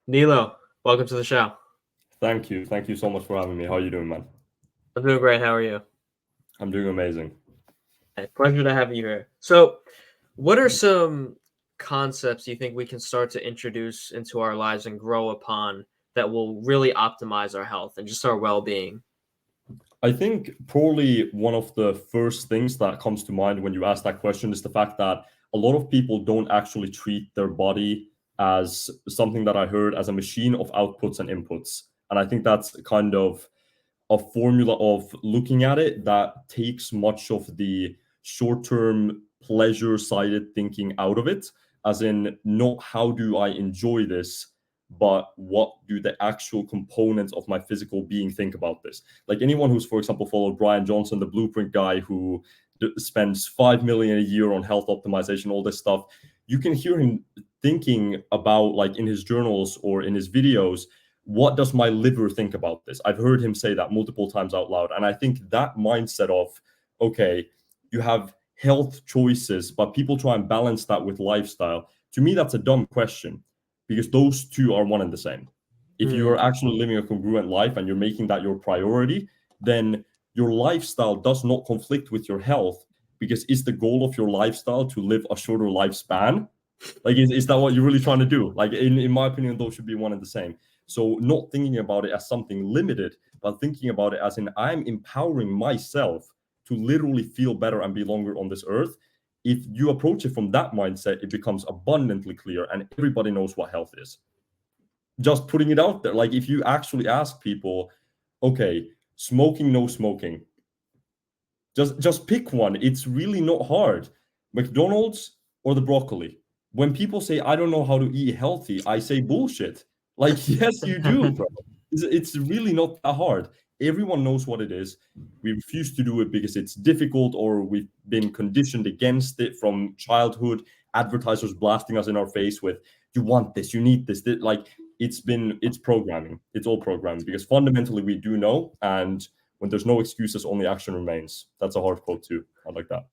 Niilo, welcome to the show. Thank you. Thank you so much for having me. How are you doing, man? I'm doing great. How are you? I'm doing amazing. Hey, pleasure to have you here. So, what are some concepts you think we can start to introduce into our lives and grow upon that will really optimize our health and just our well-being? I think probably one of the first things that comes to mind when you ask that question is the fact that a lot of people don't actually treat their body as something that I heard as a machine of outputs and inputs. And I think that's kind of a formula of looking at it that takes much of the short-term pleasure-sided thinking out of it, as in not how do I enjoy this, but what do the actual components of my physical being think about this. Like anyone who's, for example, followed Brian Johnson, the blueprint guy who spends 5 million a year on health optimization, all this stuff, you can hear him thinking about, like, in his journals or in his videos, what does my liver think about this? I've heard him say that multiple times out loud. And I think that mindset of, okay, you have health choices, but people try and balance that with lifestyle. To me, that's a dumb question because those two are one and the same. If you Hmm. are actually living a congruent life and you're making that your priority, then your lifestyle does not conflict with your health, because is the goal of your lifestyle to live a shorter lifespan? Like, is that what you're really trying to do? Like, in my opinion, those should be one and the same. So not thinking about it as something limited, but thinking about it as in I'm empowering myself to literally feel better and be longer on this earth. If you approach it from that mindset, it becomes abundantly clear and everybody knows what health is. Just putting it out there. Like, if you actually ask people, okay, smoking, no smoking, just pick one. It's really not hard. McDonald's or the broccoli. When people say I don't know how to eat healthy, I say bullshit. Like, yes, you do, bro. It's really not that hard. Everyone knows what it is. We refuse to do it because it's difficult, or we've been conditioned against it from childhood. Advertisers blasting us in our face with, "You want this, you need this." Like, it's programming. It's all programming because fundamentally we do know, and when there's no excuses, only action remains. That's a hard quote too. I like that.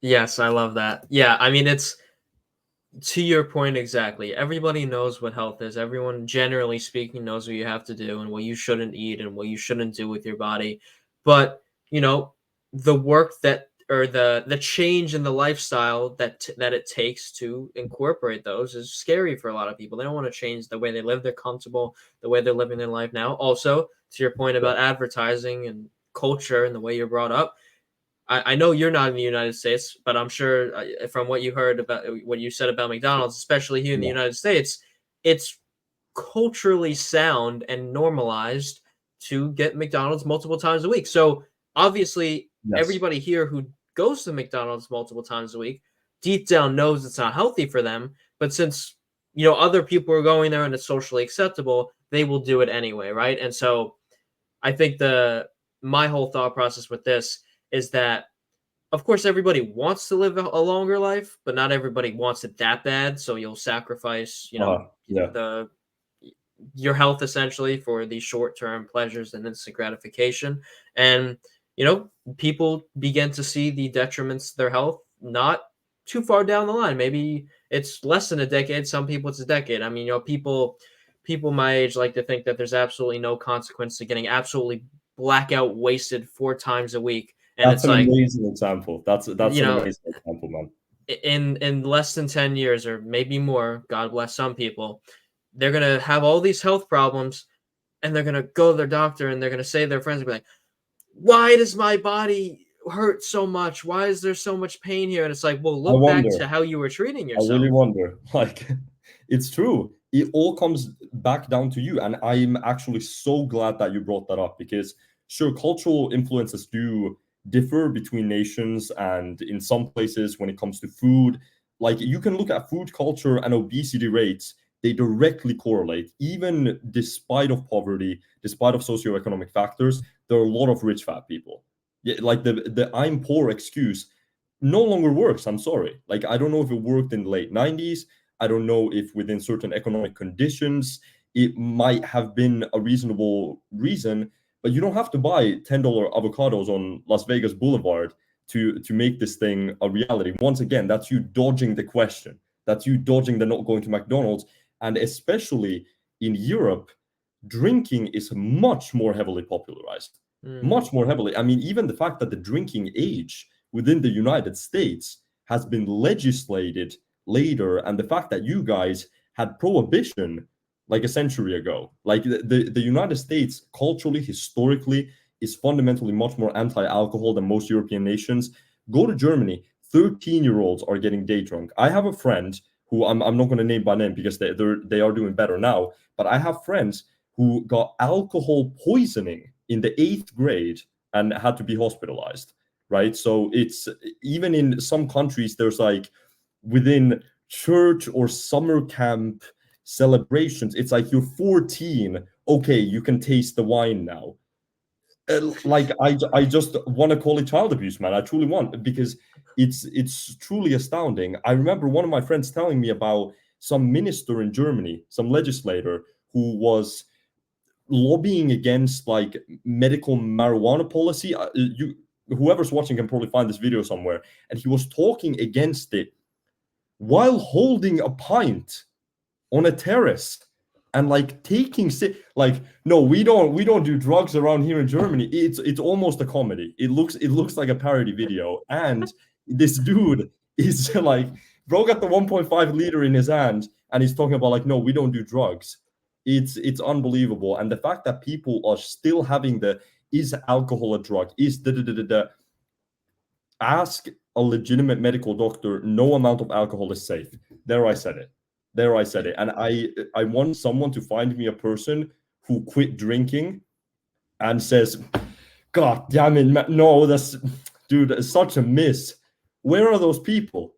Yes, I love that. Yeah, I mean, it's to your point exactly. Everybody knows what health is. Everyone, generally speaking, knows what you have to do and what you shouldn't eat and what you shouldn't do with your body. But, you know, the work that or the change in the lifestyle that it takes to incorporate those is scary for a lot of people. They don't want to change the way they live. They're comfortable the way they're living their life now. Also, to your point Yeah. about advertising and culture and the way you're brought up, I know you're not in the United States, but I'm sure from what you heard about what you said about McDonald's, especially here in the Yeah. United States, it's culturally sound and normalized to get McDonald's multiple times a week. So obviously, Yes. everybody here who goes to McDonald's multiple times a week deep down knows it's not healthy for them. But since other people are going there and it's socially acceptable, they will do it anyway, right? And so I think the my whole thought process with this is that of course everybody wants to live a longer life, but not everybody wants it that bad. So you'll sacrifice, Yeah. the your health essentially for these short-term pleasures and instant gratification. And people begin to see the detriments to their health not too far down the line. Maybe it's less than a decade. Some people it's a decade. I mean, people my age like to think that there's absolutely no consequence to getting absolutely blackout wasted 4 times a week. And That's it's an like, amazing example. That's you an know, amazing example, man. in less than 10 years or maybe more, God bless some people, they're gonna have all these health problems and they're gonna go to their doctor and they're gonna say to their friends and be like, why does my body hurt so much? Why is there so much pain here? And it's like, well, I look back wonder. to how you were treating I really yourself. wonder. Like, it's true. It all comes back down to you. And I'm actually so glad that you brought that up because, sure, cultural influences do differ between nations. And in some places, when it comes to food, like, you can look at food culture and obesity rates, they directly correlate. Even despite of poverty, despite of socioeconomic factors, there are a lot of rich fat people. Yeah, like the I'm poor excuse no longer works. I'm sorry. Like, I don't know if it worked in the late 90s. I don't know if within certain economic conditions it might have been a reasonable reason, but you don't have to buy $10 avocados on Las Vegas Boulevard to make this thing a reality. Once again, that's you dodging the question. That's you dodging the not going to McDonald's. And especially in Europe, drinking is much more heavily popularized. Much more heavily. I mean, even the fact that the drinking age within the United States has been legislated later, and the fact that you guys had prohibition like a century ago. Like the United States, culturally, historically, is fundamentally much more anti-alcohol than most European nations. Go to Germany, 13-year-olds are getting day drunk. I have a friend who I'm not going to name by name because they are doing better now, but I have friends who got alcohol poisoning in the 8th grade and had to be hospitalized, right? So it's even in some countries, there's like within church or summer camp celebrations, it's like you're 14, okay, you can taste the wine now. Like I just want to call it child abuse, man. I truly want, because it's truly astounding. I remember one of my friends telling me about some minister in Germany, some legislator who was lobbying against like medical marijuana policy. Whoever's watching can probably find this video somewhere, and he was talking against it while holding a pint on a terrace and like taking like, no, we don't do drugs around here in Germany. It's almost a comedy. It looks like a parody video, and this dude is like, bro got the 1.5 liter in his hand and he's talking about like, no, we don't do drugs. It's unbelievable. And the fact that people are still having the, is alcohol a drug, is the ask a legitimate medical doctor, no amount of alcohol is safe. There I said it. And I want someone to find me a person who quit drinking and says, God damn it, no, that's, dude, it's such a miss. Where are those people?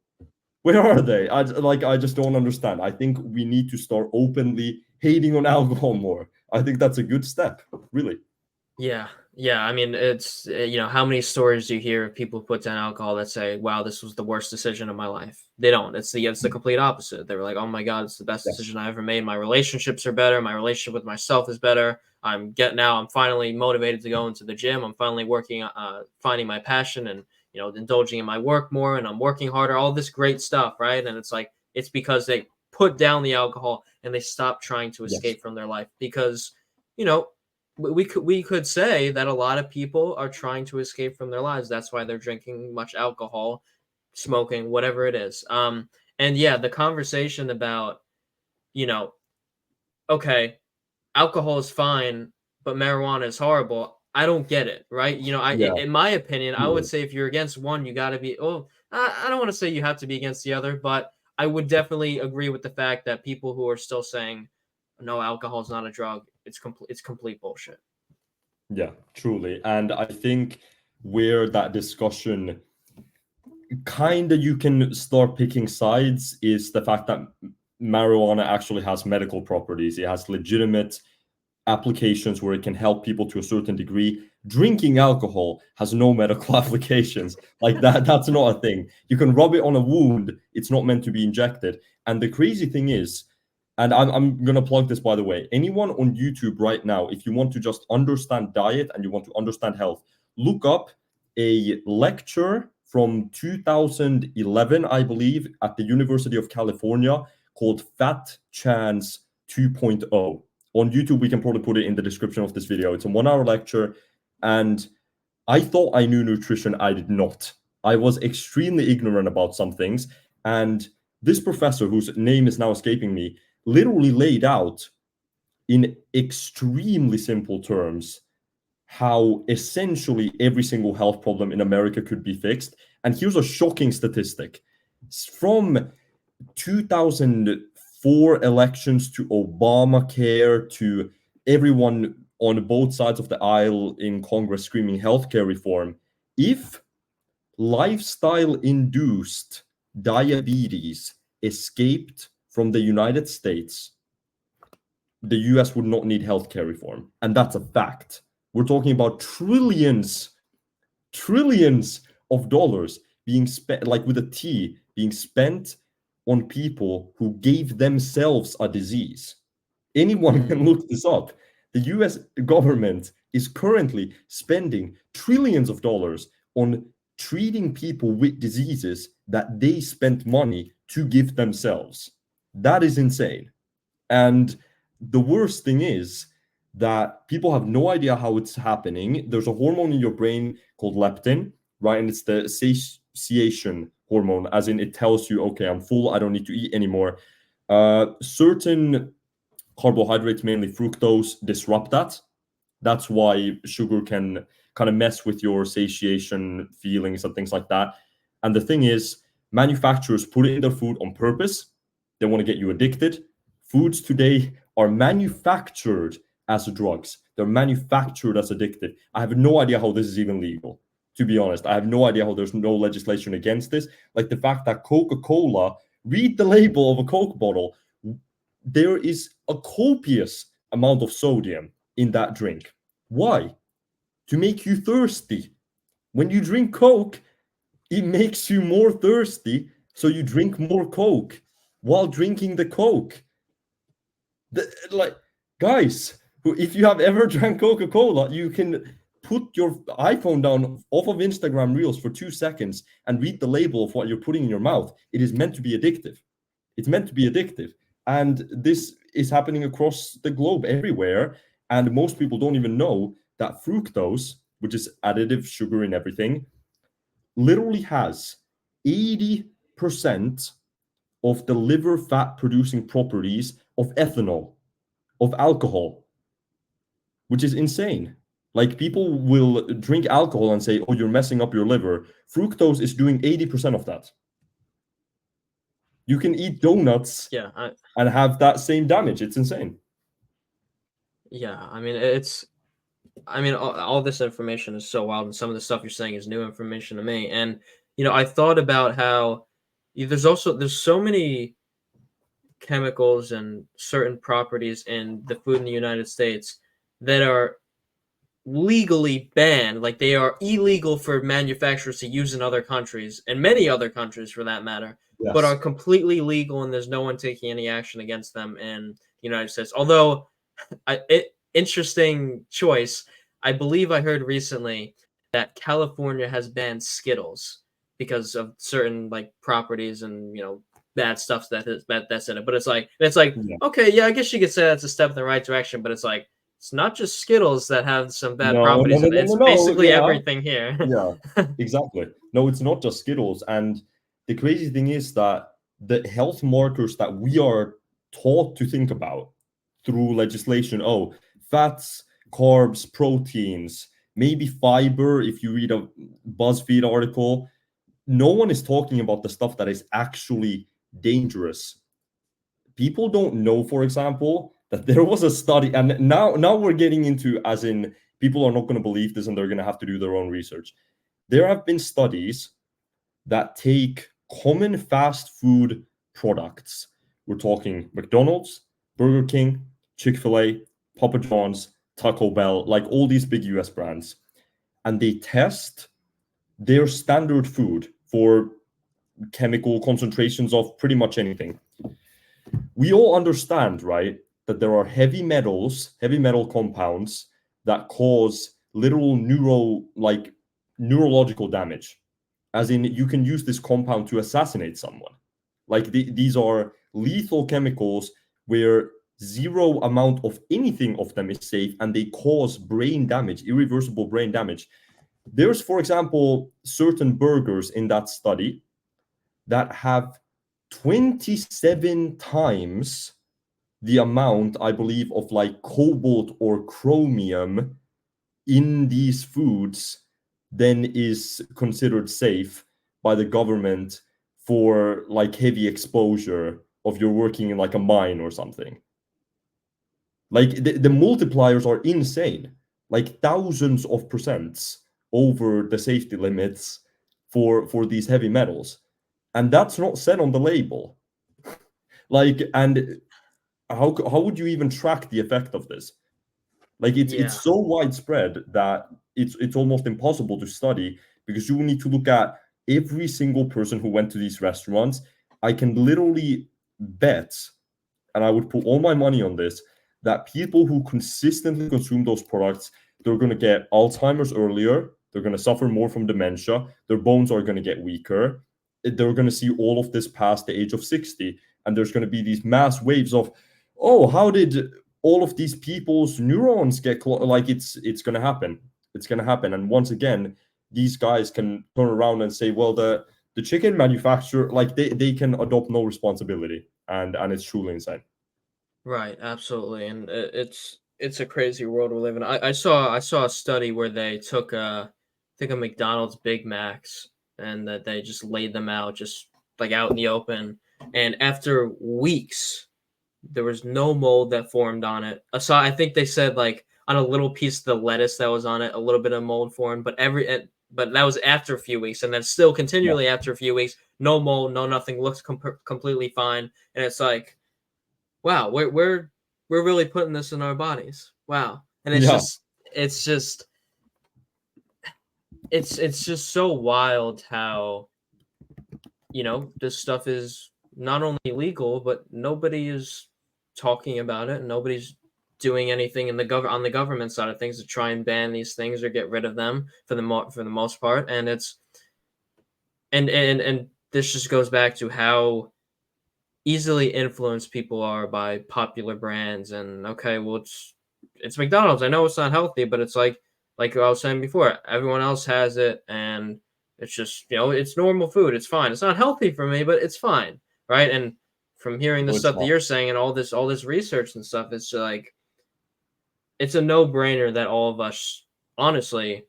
Where are they? I just don't understand. I think we need to start openly hating on alcohol more. I think that's a good step, really. Yeah. Yeah. I mean, it's, how many stories do you hear of people who put down alcohol that say, wow, this was the worst decision of my life? They don't. It's the complete opposite. They were like, oh my God, it's the best decision I ever made. My relationships are better. My relationship with myself is better. I'm finally motivated to go into the gym. I'm finally working, finding my passion and, indulging in my work more, and I'm working harder, all this great stuff. Right. And it's like, it's because they put down the alcohol and they stopped trying to escape from their life, because, we could say that a lot of people are trying to escape from their lives. That's why they're drinking much alcohol, smoking, whatever it is. And yeah, the conversation about, you know, okay, alcohol is fine, but marijuana is horrible. I don't get it, right? Yeah. In my opinion, I would Really. say if you're against one, you got to be. Oh, I don't want to say you have to be against the other, but I would definitely agree with the fact that people who are still saying no, alcohol is not a drug, it's complete bullshit. Yeah, truly. And I think where that discussion kind of, you can start picking sides, is the fact that marijuana actually has medical properties. It has legitimate applications where it can help people to a certain degree. Drinking alcohol has no medical applications. Like that's not a thing. You can rub it on a wound. It's not meant to be injected. And the crazy thing is, and I'm going to plug this, by the way, anyone on YouTube right now, if you want to just understand diet and you want to understand health, look up a lecture from 2011, I believe, at the University of California, called Fat Chance 2.0. On YouTube, we can probably put it in the description of this video. It's a 1-hour lecture, and I thought I knew nutrition. I did not. I was extremely ignorant about some things, and this professor, whose name is now escaping me, literally laid out in extremely simple terms how essentially every single health problem in America could be fixed. And here's a shocking statistic. From 2004 elections to Obamacare to everyone on both sides of the aisle in Congress screaming healthcare reform, if lifestyle-induced diabetes escaped from the United States, the US would not need healthcare reform. And that's a fact. We're talking about trillions of dollars being spent, like with a T, being spent on people who gave themselves a disease. Anyone can look this up. The US government is currently spending trillions of dollars on treating people with diseases that they spent money to give themselves. That is insane. And the worst thing is that people have no idea how it's happening. There's a hormone in your brain called leptin, right? And it's the satiation hormone, as in it tells you, okay, I'm full, I don't need to eat anymore. Certain carbohydrates, mainly fructose, disrupt that. That's why sugar can kind of mess with your satiation feelings and things like that. And the thing is, manufacturers put it in their food on purpose. They want to get you addicted. Foods today are manufactured as drugs. They're manufactured as addictive. I have no idea how this is even legal, to be honest. I have no idea how there's no legislation against this. Like the fact that Coca-Cola, read the label of a Coke bottle, there is a copious amount of sodium in that drink. Why? To make you thirsty. When you drink Coke, it makes you more thirsty, so you drink more Coke while drinking the Coke. Like, guys, if you have ever drank Coca-Cola, you can put your iPhone down off of Instagram Reels for 2 seconds and read the label of what you're putting in your mouth. It is meant to be addictive. It's meant to be addictive. And this is happening across the globe everywhere. And most people don't even know that fructose, which is additive sugar in everything, literally has 80% of the liver fat producing properties of ethanol, of alcohol, which is insane. Like, people will drink alcohol and say, oh, you're messing up your liver. Fructose is doing 80% of that. You can eat donuts and have that same damage. It's insane. Yeah, I mean, all this information is so wild, and some of the stuff you're saying is new information to me. And I thought about how there's so many chemicals and certain properties in the food in the United States that are legally banned. Like, they are illegal for manufacturers to use in other countries, and many other countries for that matter, but are completely legal, and there's no one taking any action against them in the United States. Although, interesting choice. I believe I heard recently that California has banned Skittles because of certain properties and bad stuff that's in it. But it's like okay, yeah, I guess you could say that's a step in the right direction. But it's like, it's not just Skittles that have some bad properties. It's basically everything here. Yeah, exactly. No, it's not just Skittles. And the crazy thing is that the health markers that we are taught to think about through legislation, oh, fats, carbs, proteins, maybe fiber, if you read a BuzzFeed article, no one is talking about the stuff that is actually dangerous. People don't know, for example, that there was a study, and now we're getting into, as in, people are not going to believe this and they're going to have to do their own research. There have been studies that take common fast food products. We're talking McDonald's, Burger King, Chick-fil-A, Papa John's, Taco Bell, like all these big US brands. And they test their standard food for chemical concentrations of pretty much anything. We all understand, right, that there are heavy metal compounds that cause literal neurological damage. As in, you can use this compound to assassinate someone. Like, these are lethal chemicals where zero amount of anything of them is safe, and they cause brain damage, irreversible brain damage. There's, for example, certain burgers in that study that have 27 times the amount, I believe, of cobalt or chromium in these foods than is considered safe by the government for heavy exposure of you're working in a mine or something. The multipliers are insane, thousands of percents over the safety limits for these heavy metals. And that's not said on the label. And how would you even track the effect of this? It's so widespread that it's almost impossible to study, because you will need to look at every single person who went to these restaurants. I can literally bet, and I would put all my money on this, that people who consistently consume those products, they're going to get Alzheimer's earlier, they're going to suffer more from dementia, their bones are going to get weaker, they're going to see all of this past the age of 60, and there's going to be these mass waves of, oh, how did all of these people's neurons get like it's going to happen. It's going to happen. And once again, these guys can turn around and say, well, the chicken manufacturer, like they can adopt no responsibility, and it's truly insane. Right, absolutely, and it's a crazy world we live in. I saw a study where they took I think a McDonald's Big Macs, and that they just laid them out just like out in the open, and after weeks there was no mold that formed on it. Aside, I think they said like on a little piece of the lettuce that was on it, a little bit of mold formed, but that was after a few weeks, and then still Yeah. continually after a few weeks, no mold, no nothing, looks completely fine, and it's like, wow, we're really putting this in our bodies. Wow. And Yeah. it's just it's just so wild how, this stuff is not only legal, but nobody is talking about it. Nobody's doing anything in on the government side of things to try and ban these things or get rid of them for the most part. And it's and this just goes back to how easily influenced people are by popular brands. And okay, well, it's McDonald's. I know it's not healthy, but it's like I was saying before, everyone else has it, and it's just, it's normal food. It's fine. It's not healthy for me, but it's fine, right? And from hearing the No, it's stuff that not. you're saying and all this research and stuff, it's like it's a no-brainer that all of us, honestly,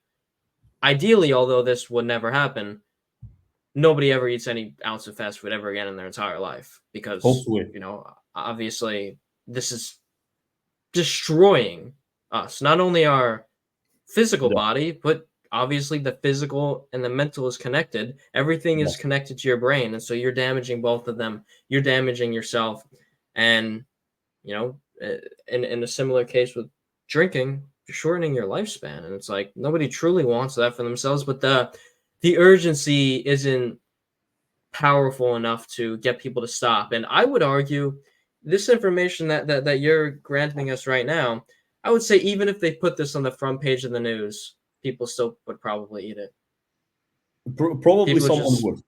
ideally, although this would never happen, nobody ever eats any ounce of fast food ever again in their entire life, because Hopefully. obviously this is destroying us, not only our physical Yeah. body, but obviously the physical and the mental is connected. Everything Yeah. is connected to your brain, and so you're damaging both of them. You're damaging yourself. And you know in a similar case with drinking, you're shortening your lifespan, and it's like nobody truly wants that for themselves, but the urgency isn't powerful enough to get people to stop. And I would argue this information that you're granting us right now, I would say even if they put this on the front page of the news, people still would probably eat it. Probably People would someone just would.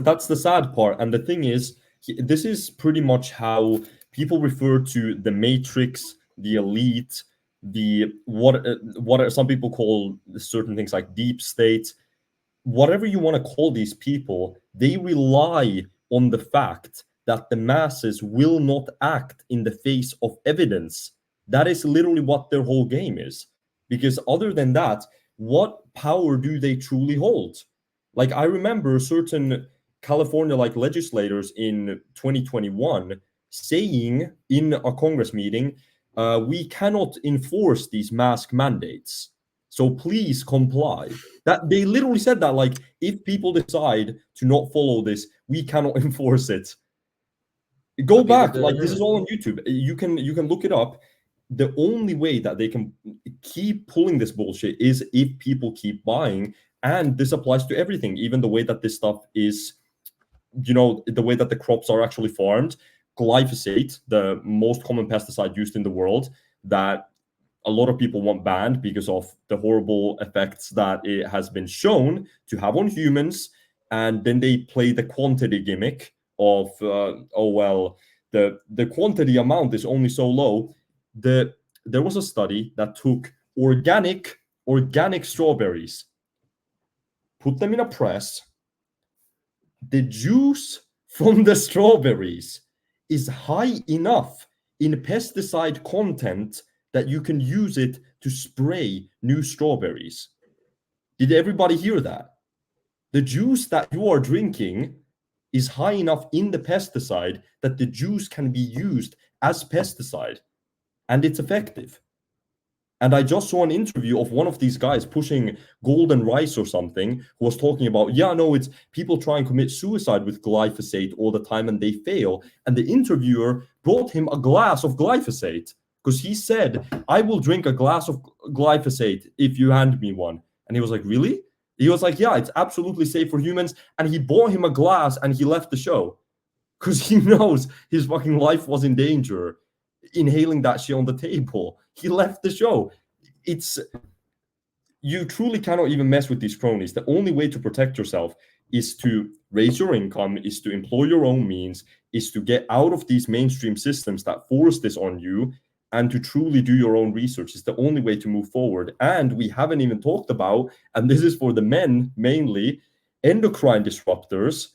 That's the sad part. And the thing is, this is pretty much how people refer to the Matrix, the elite, the what are some people call certain things like deep state. Whatever you want to call these people, they rely on the fact that the masses will not act in the face of evidence. That is literally what their whole game is. Because other than that, what power do they truly hold? Like, I remember certain California like legislators in 2021 saying in a Congress meeting, we cannot enforce these mask mandates. So please comply. That they literally said that, like, if people decide to not follow this, we cannot enforce it. Go some people back, do, like this yeah. is all on YouTube. You can look it up. The only way that they can keep pulling this bullshit is if people keep buying, and this applies to everything, even the way that this stuff is, the way that the crops are actually farmed. Glyphosate, the most common pesticide used in the world, that a lot of people want banned because of the horrible effects that it has been shown to have on humans. And then they play the quantity gimmick of, oh well, the quantity amount is only so low. There was a study that took organic strawberries, put them in a press. The juice from the strawberries is high enough in pesticide content that you can use it to spray new strawberries. Did everybody hear that? The juice that you are drinking is high enough in the pesticide that the juice can be used as pesticide, and it's effective. And I just saw an interview of one of these guys pushing golden rice or something, who was talking about, yeah, no, it's people try and commit suicide with glyphosate all the time and they fail. And the interviewer brought him a glass of glyphosate because he said, I will drink a glass of glyphosate if you hand me one. And he was like, really? He was like, yeah, it's absolutely safe for humans. And he bought him a glass and he left the show because he knows his fucking life was in danger inhaling that shit on the table. He left the show. It's You truly cannot even mess with these cronies. The only way to protect yourself is to raise your income, is to employ your own means, is to get out of these mainstream systems that force this on you, and to truly do your own research is the only way to move forward. And we haven't even talked about, and this is for the men mainly, endocrine disruptors.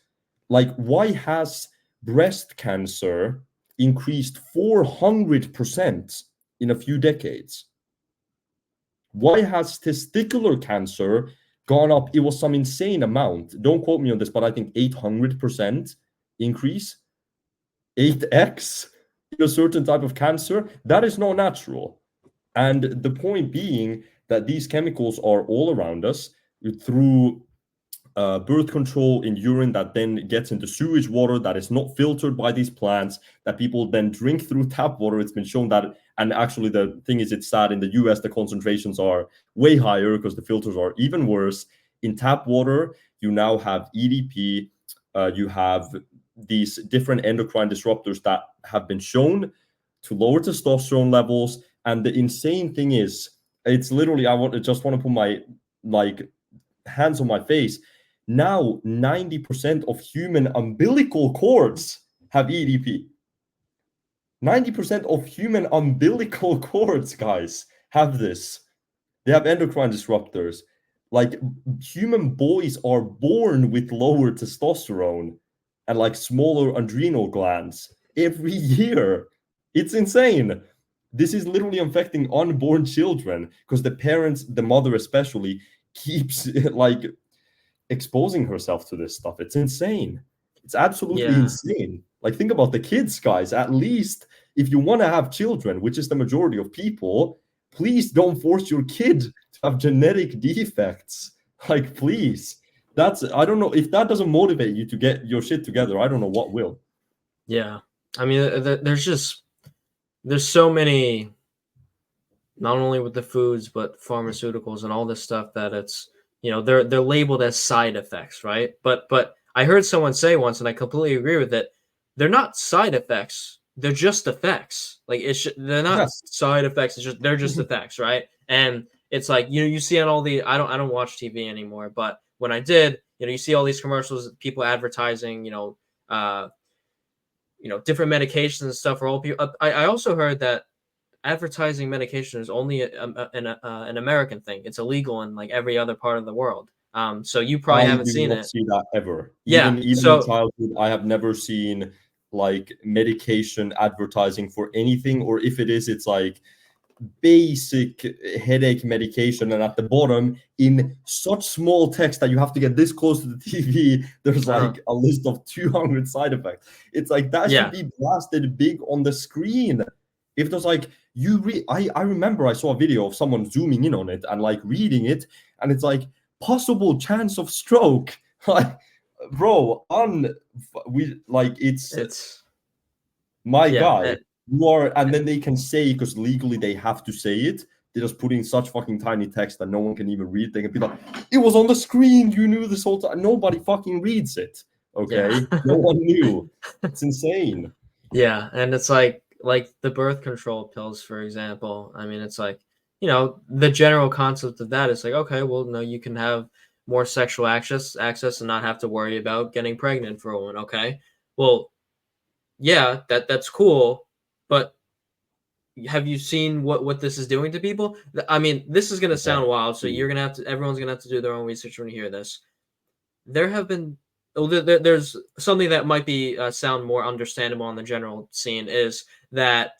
Like, why has breast cancer increased 400% in a few decades? Why has testicular cancer gone up? It was some insane amount. Don't quote me on this, but I think 800% increase, 8x in a certain type of cancer. That is not natural. And the point being that these chemicals are all around us through birth control in urine that then gets into sewage water that is not filtered by these plants, that people then drink through tap water. It's been shown that, and actually the thing is, it's sad, in the US the concentrations are way higher because the filters are even worse. In tap water, you now have EDP, you have these different endocrine disruptors that have been shown to lower testosterone levels. And the insane thing is, it's literally, just want to put my hands on my face. Now 90% of human umbilical cords have EDP. 90% of human umbilical cords, guys, have this. They have endocrine disruptors. Like, human boys are born with lower testosterone and like smaller adrenal glands every year. It's insane. This is literally affecting unborn children because the parents, the mother especially, keeps like exposing herself to this stuff. It's insane. It's absolutely insane. Like, think about the kids, guys. At least if you want to have children, which is the majority of people, please don't force your kid to have genetic defects. Like, please. That's, I don't know, if that doesn't motivate you to get your shit together, I don't know what will. Yeah. I mean, there's so many, not only with the foods, but pharmaceuticals and all this stuff that it's, they're labeled as side effects, right? But I heard someone say once, and I completely agree with it, they're not side effects. They're just effects. Like, they're not side effects. It's just, they're just effects, right? And it's like, you see on all the, I don't watch TV anymore, but when I did, you see all these commercials, people advertising, different medications and stuff for all people. I also heard that advertising medication is only an American thing. It's illegal in like every other part of the world. So you probably haven't seen it. I did not see that ever. Yeah. Even in childhood, I have never seen like medication advertising for anything, or if it is, it's like basic headache medication, and at the bottom in such small text that you have to get this close to the TV, there's like a list of 200 side effects. It's like that should be blasted big on the screen. If there's like, I remember I saw a video of someone zooming in on it and like reading it, and it's like, possible chance of stroke. Like, bro, it's my guy. You are, and then they can say, because legally they have to say it, they just put in such fucking tiny text that no one can even read. They can be like, it was on the screen, you knew this whole time. Nobody fucking reads it. Okay. No one knew. It's insane. Yeah. And it's like the birth control pills, for example. I mean, it's like, the general concept of that is like, okay, well, no, you can have more sexual access and not have to worry about getting pregnant for a woman. Okay. Well, yeah, that's cool. But have you seen what this is doing to people? I mean, this is going to sound wild. So everyone's going to have to do their own research when you hear this. There have been, there's something that might be sound more understandable on the general scene is that,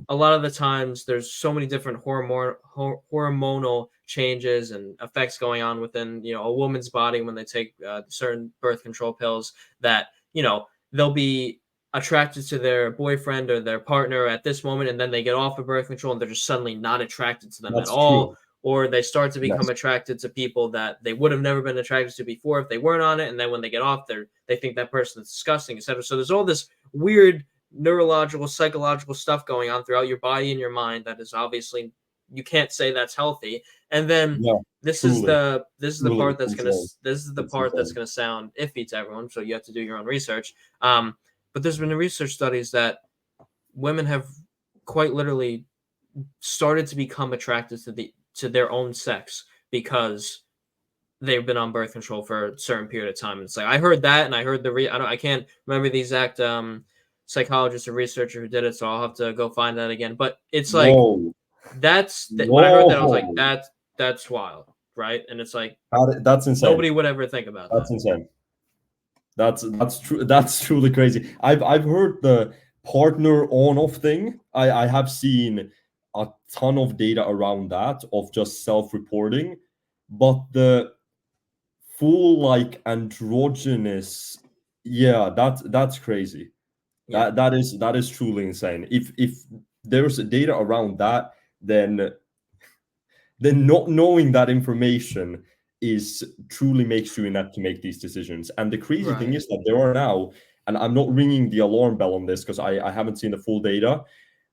a lot of the times there's so many different hormonal changes and effects going on within, a woman's body when they take certain birth control pills that, they'll be attracted to their boyfriend or their partner at this moment, and then they get off of birth control and they're just suddenly not attracted to them at all. Or they start to become attracted to people that they would have never been attracted to before if they weren't on it. And then when they get off, they think that person is disgusting, etc. So there's all this weird neurological, psychological stuff going on throughout your body and your mind that is obviously, you can't say that's healthy. And then this is the part that's gonna sound iffy to everyone. So you have to do your own research. But there's been research studies that women have quite literally started to become attracted to their own sex because they've been on birth control for a certain period of time. And it's like, I heard that, and I heard I can't remember the exact psychologist or researcher who did it, so I'll have to go find that again. But it's like Whoa, when I heard that, I was like, whoa, that's wild, right? And it's like that's insane. nobody would ever think about that. That's insane. That's true. That's truly crazy. I've heard the partner on off thing. I have seen a ton of data around that of just self-reporting, but the full like androgynous, yeah, that's crazy. Yeah, That is truly insane. If there's data around that, then not knowing that information is truly makes you inept to make these decisions. And the crazy thing right, is that there are now, and I'm not ringing the alarm bell on this because I haven't seen the full data,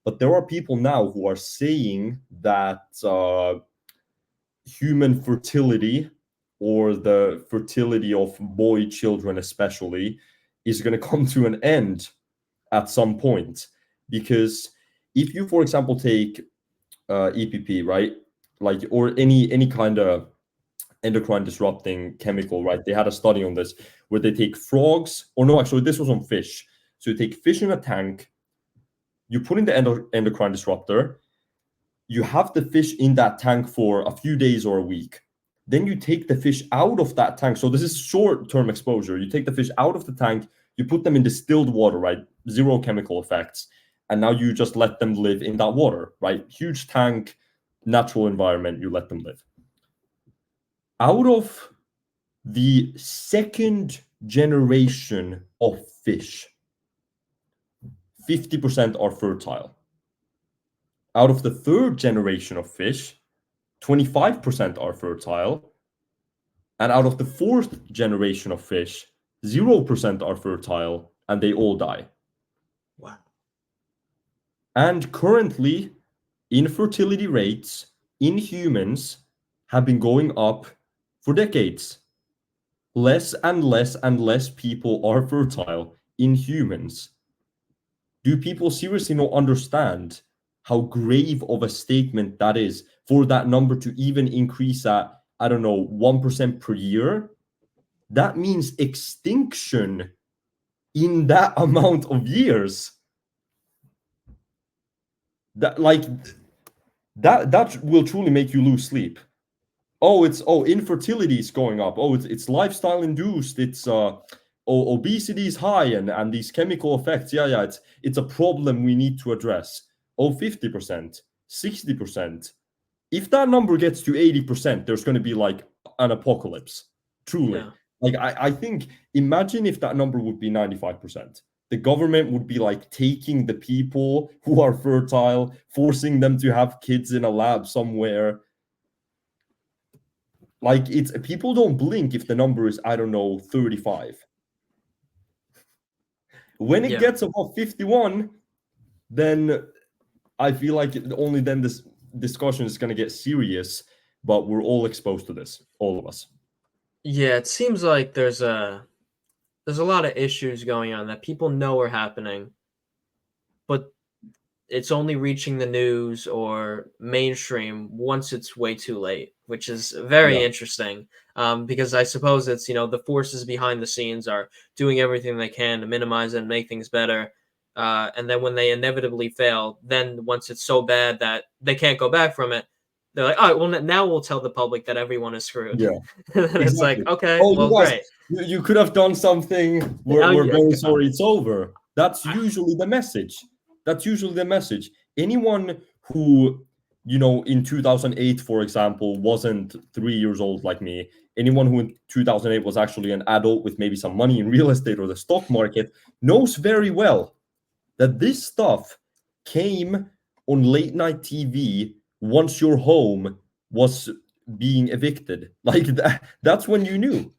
but there are people now who are saying that human fertility, or the fertility of boy children especially, is going to come to an end at some point. Because if you, for example, take EPP, right? Like, or any kind of endocrine disrupting chemical, right? They had a study on this where they take frogs, or no, actually, this was on fish. So you take fish in a tank, you put in the endocrine disruptor, you have the fish in that tank for a few days or a week. Then you take the fish out of that tank. So this is short-term exposure. You take the fish out of the tank, you put them in distilled water, right? Zero chemical effects. And now you just let them live in that water, right? Huge tank, natural environment, you let them live. Out of the second generation of fish, 50% are fertile. Out of the third generation of fish, 25% are fertile. And out of the fourth generation of fish, 0% are fertile, and they all die. wow, And currently, infertility rates in humans have been going up for decades. Less and less and less people are fertile in humans. Do people seriously not understand how grave of a statement that is for that number to even increase at, I don't know, 1% per year? That means extinction in that amount of years. That like that will truly make you lose sleep. Infertility is going up. It's lifestyle induced. It's obesity is high, and these chemical effects. Yeah, it's a problem we need to address. 50%, 60%. If that number gets to 80%, there's going to be like an apocalypse. Truly. yeah, Like I think, imagine if that number would be 95%. The government would be like taking the people who are fertile, forcing them to have kids in a lab somewhere. Like, it's people don't blink if the number is, I don't know, 35. When it yeah. gets above 51, then I feel like only then this discussion is going to get serious, but we're all exposed to this, all of us. Yeah, it seems like there's a lot of issues going on that people know are happening, but it's only reaching the news or mainstream once it's way too late, which is very Yeah. interesting. Because I suppose it's the forces behind the scenes are doing everything they can to minimize it and make things better. And then when they inevitably fail, then once it's so bad that they can't go back from it, they're like, "Oh, well, now we'll tell the public that everyone is screwed." Yeah, And it's like, exactly. okay, Oh, you well, guys, great. you could have done something. Now We're you, very sorry, it's over. That's usually the message. That's usually the message. Anyone who, in 2008, for example, wasn't 3 years old like me, anyone who in 2008 was actually an adult with maybe some money in real estate or the stock market, knows very well that this stuff came on late night TV once your home was being evicted. Like that's when you knew.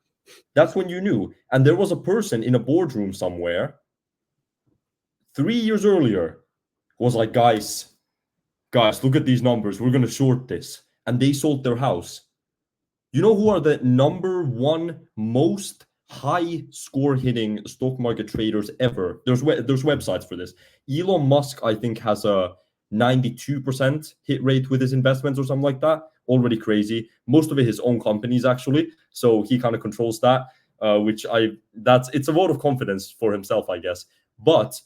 That's when you knew. And there was a person in a boardroom somewhere 3 years earlier who was like, guys, look at these numbers. We're going to short this. And they sold their house. You know who are the number one most high score hitting stock market traders ever? There's websites for this. Elon Musk, I think, has a 92% hit rate with his investments or something like that. Already crazy. Most of it his own companies actually, so he kind of controls that. It's a vote of confidence for himself, I guess. But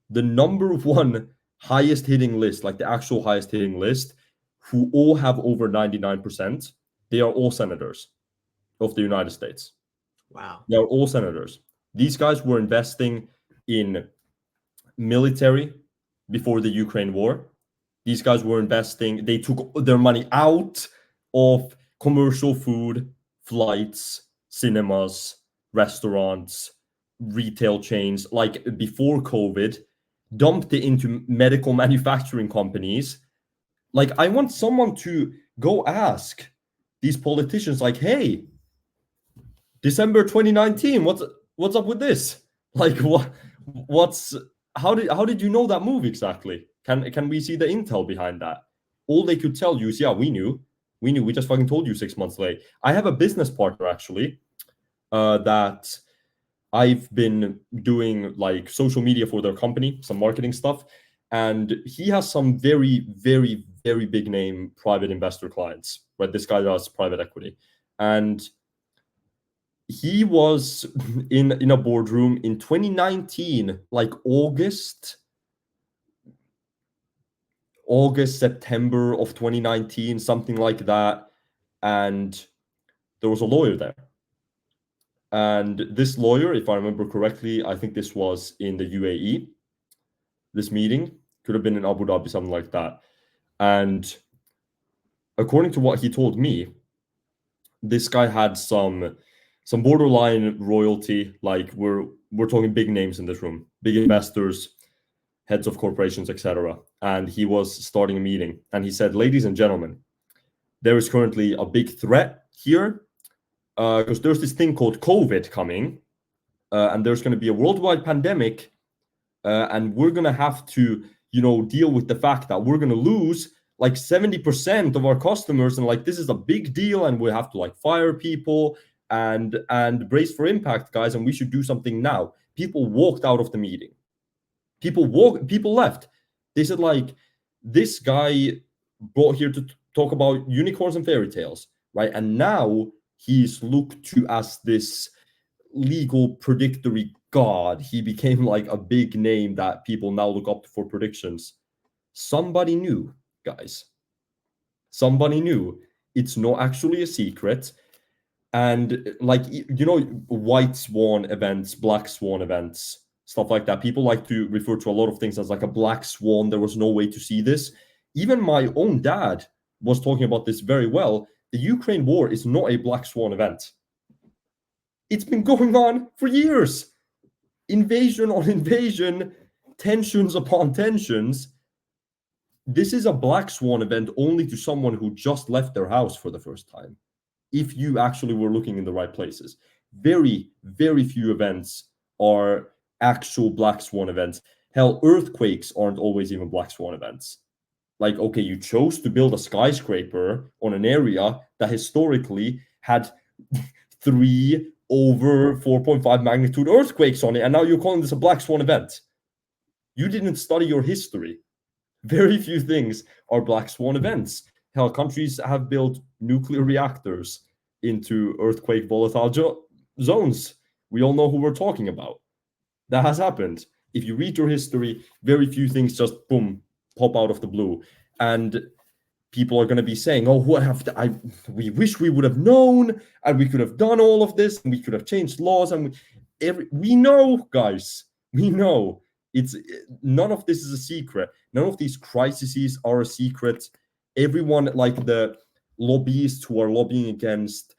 the number one highest hitting list, like the actual highest hitting list, who all have over 99%, they are all senators of the United States. Wow. They are all senators. These guys were investing in military before the Ukraine war. These guys were investing, they took their money out of commercial food, flights, cinemas, restaurants, retail chains, like before COVID, dumped it into medical manufacturing companies. Like, I want someone to go ask these politicians, like, hey, December 2019, what's up with this? Like, what's how did you know that move exactly? Can we see the intel behind that? All they could tell you is, yeah, we just fucking told you 6 months late. I have a business partner actually, that I've been doing like social media for their company, some marketing stuff, and he has some very, very, very big name private investor clients. Right, this guy does private equity, and he was in a boardroom in 2019, like August, September of 2019, something like that. And there was a lawyer there. And this lawyer, if I remember correctly, I think this was in the UAE. This meeting could have been in Abu Dhabi, something like that. And according to what he told me, this guy had some borderline royalty. Like, we're talking big names in this room, big investors, heads of corporations, etc. And he was starting a meeting, and he said, "Ladies and gentlemen, there is currently a big threat here, because there's this thing called COVID coming, and there's going to be a worldwide pandemic, and we're going to have to, deal with the fact that we're going to lose like 70% of our customers, and like this is a big deal, and we have to like fire people and brace for impact, guys, and we should do something now." People walked out of the meeting. People left. They said, like, this guy brought here to talk about unicorns and fairy tales, right? And now he's looked to as this legal predictory god. He became like a big name that people now look up to for predictions. Somebody knew, guys. Somebody knew. It's not actually a secret. And like, white swan events, black swan events, stuff like that. People like to refer to a lot of things as like a black swan. There was no way to see this. Even my own dad was talking about this very well. The Ukraine war is not a black swan event. It's been going on for years. Invasion on invasion, tensions upon tensions. This is a black swan event only to someone who just left their house for the first time, if you actually were looking in the right places. Very, very few events are actual black swan events. Hell, earthquakes aren't always even black swan events. Like, okay, you chose to build a skyscraper on an area that historically had 3 over 4.5 magnitude earthquakes on it, and now you're calling this a black swan event. You didn't study your history. Very few things are black swan events. Hell, countries have built nuclear reactors into earthquake volatile zones. We all know who we're talking about. That has happened. If you read your history, very few things just boom pop out of the blue. And people are going to be saying, "Oh, we wish we would have known, and we could have done all of this, and we could have changed laws." And we know, guys, we know. It's none of this is a secret. None of these crises are a secret. Everyone, like the lobbyists who are lobbying against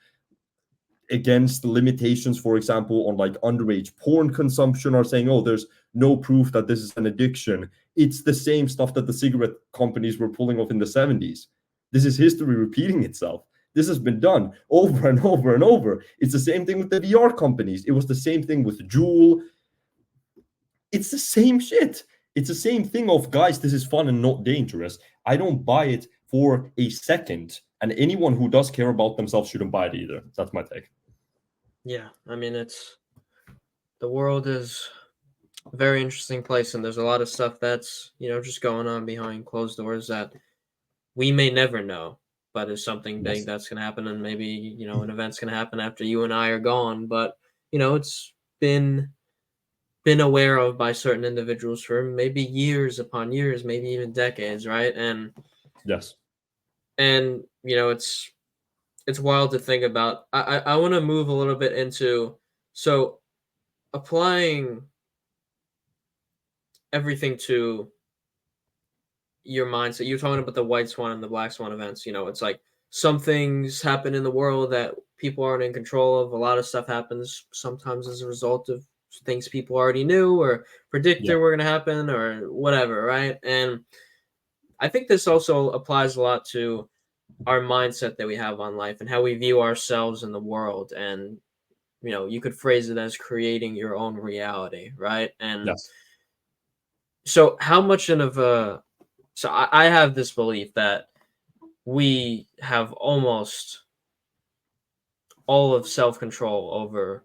the limitations, for example, on like underage porn consumption, are saying, "Oh, there's no proof that this is an addiction." It's the same stuff that the cigarette companies were pulling off in the 70s. This is history repeating itself. This has been done over and over and over. It's the same thing with the VR companies. It was the same thing with Juul. It's the same shit. It's the same thing of, guys, this is fun and not dangerous. I don't buy it for a second. And anyone who does care about themselves shouldn't buy it either. That's my take. Yeah, I mean, the world is a very interesting place, and there's a lot of stuff that's, just going on behind closed doors that we may never know, but is something big that's going to happen, and maybe, an event's going to happen after you and I are gone. But, it's been been aware of by certain individuals for maybe years upon years, maybe even decades, right? Yes. And it's wild to think about. I want to move a little bit into, so applying everything to your mindset. You're talking about the white swan and the black swan events. It's like some things happen in the world that people aren't in control of. A lot of stuff happens sometimes as a result of things people already knew or predicted Yeah. were going to happen or whatever, right? And I think this also applies a lot to our mindset that we have on life and how we view ourselves in the world. And you could phrase it as creating your own reality, right? And Yes. so how much of a so I have this belief that we have almost all of self-control over,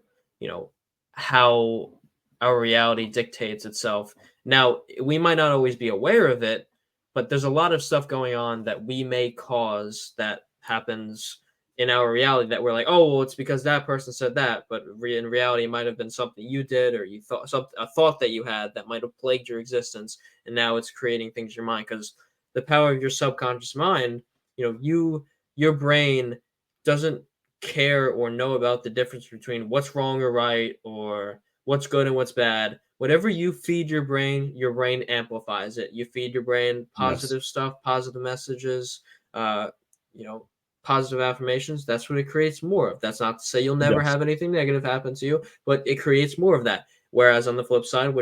how our reality dictates itself. Now, we might not always be aware of it, but there's a lot of stuff going on that we may cause that happens in our reality that we're like, oh, well, it's because that person said that, but in reality, it might have been something you did or you thought a thought that you had that might have plagued your existence, and now it's creating things in your mind because the power of your subconscious mind, your brain doesn't care or know about the difference between what's wrong or right or what's good and what's bad. Whatever you feed your brain amplifies it. You feed your brain Yes. positive stuff, positive messages, uh, you know, positive affirmations. That's what it creates more of. That's not to say you'll never Yes. have anything negative happen to you, but it creates more of that. Whereas on the flip side,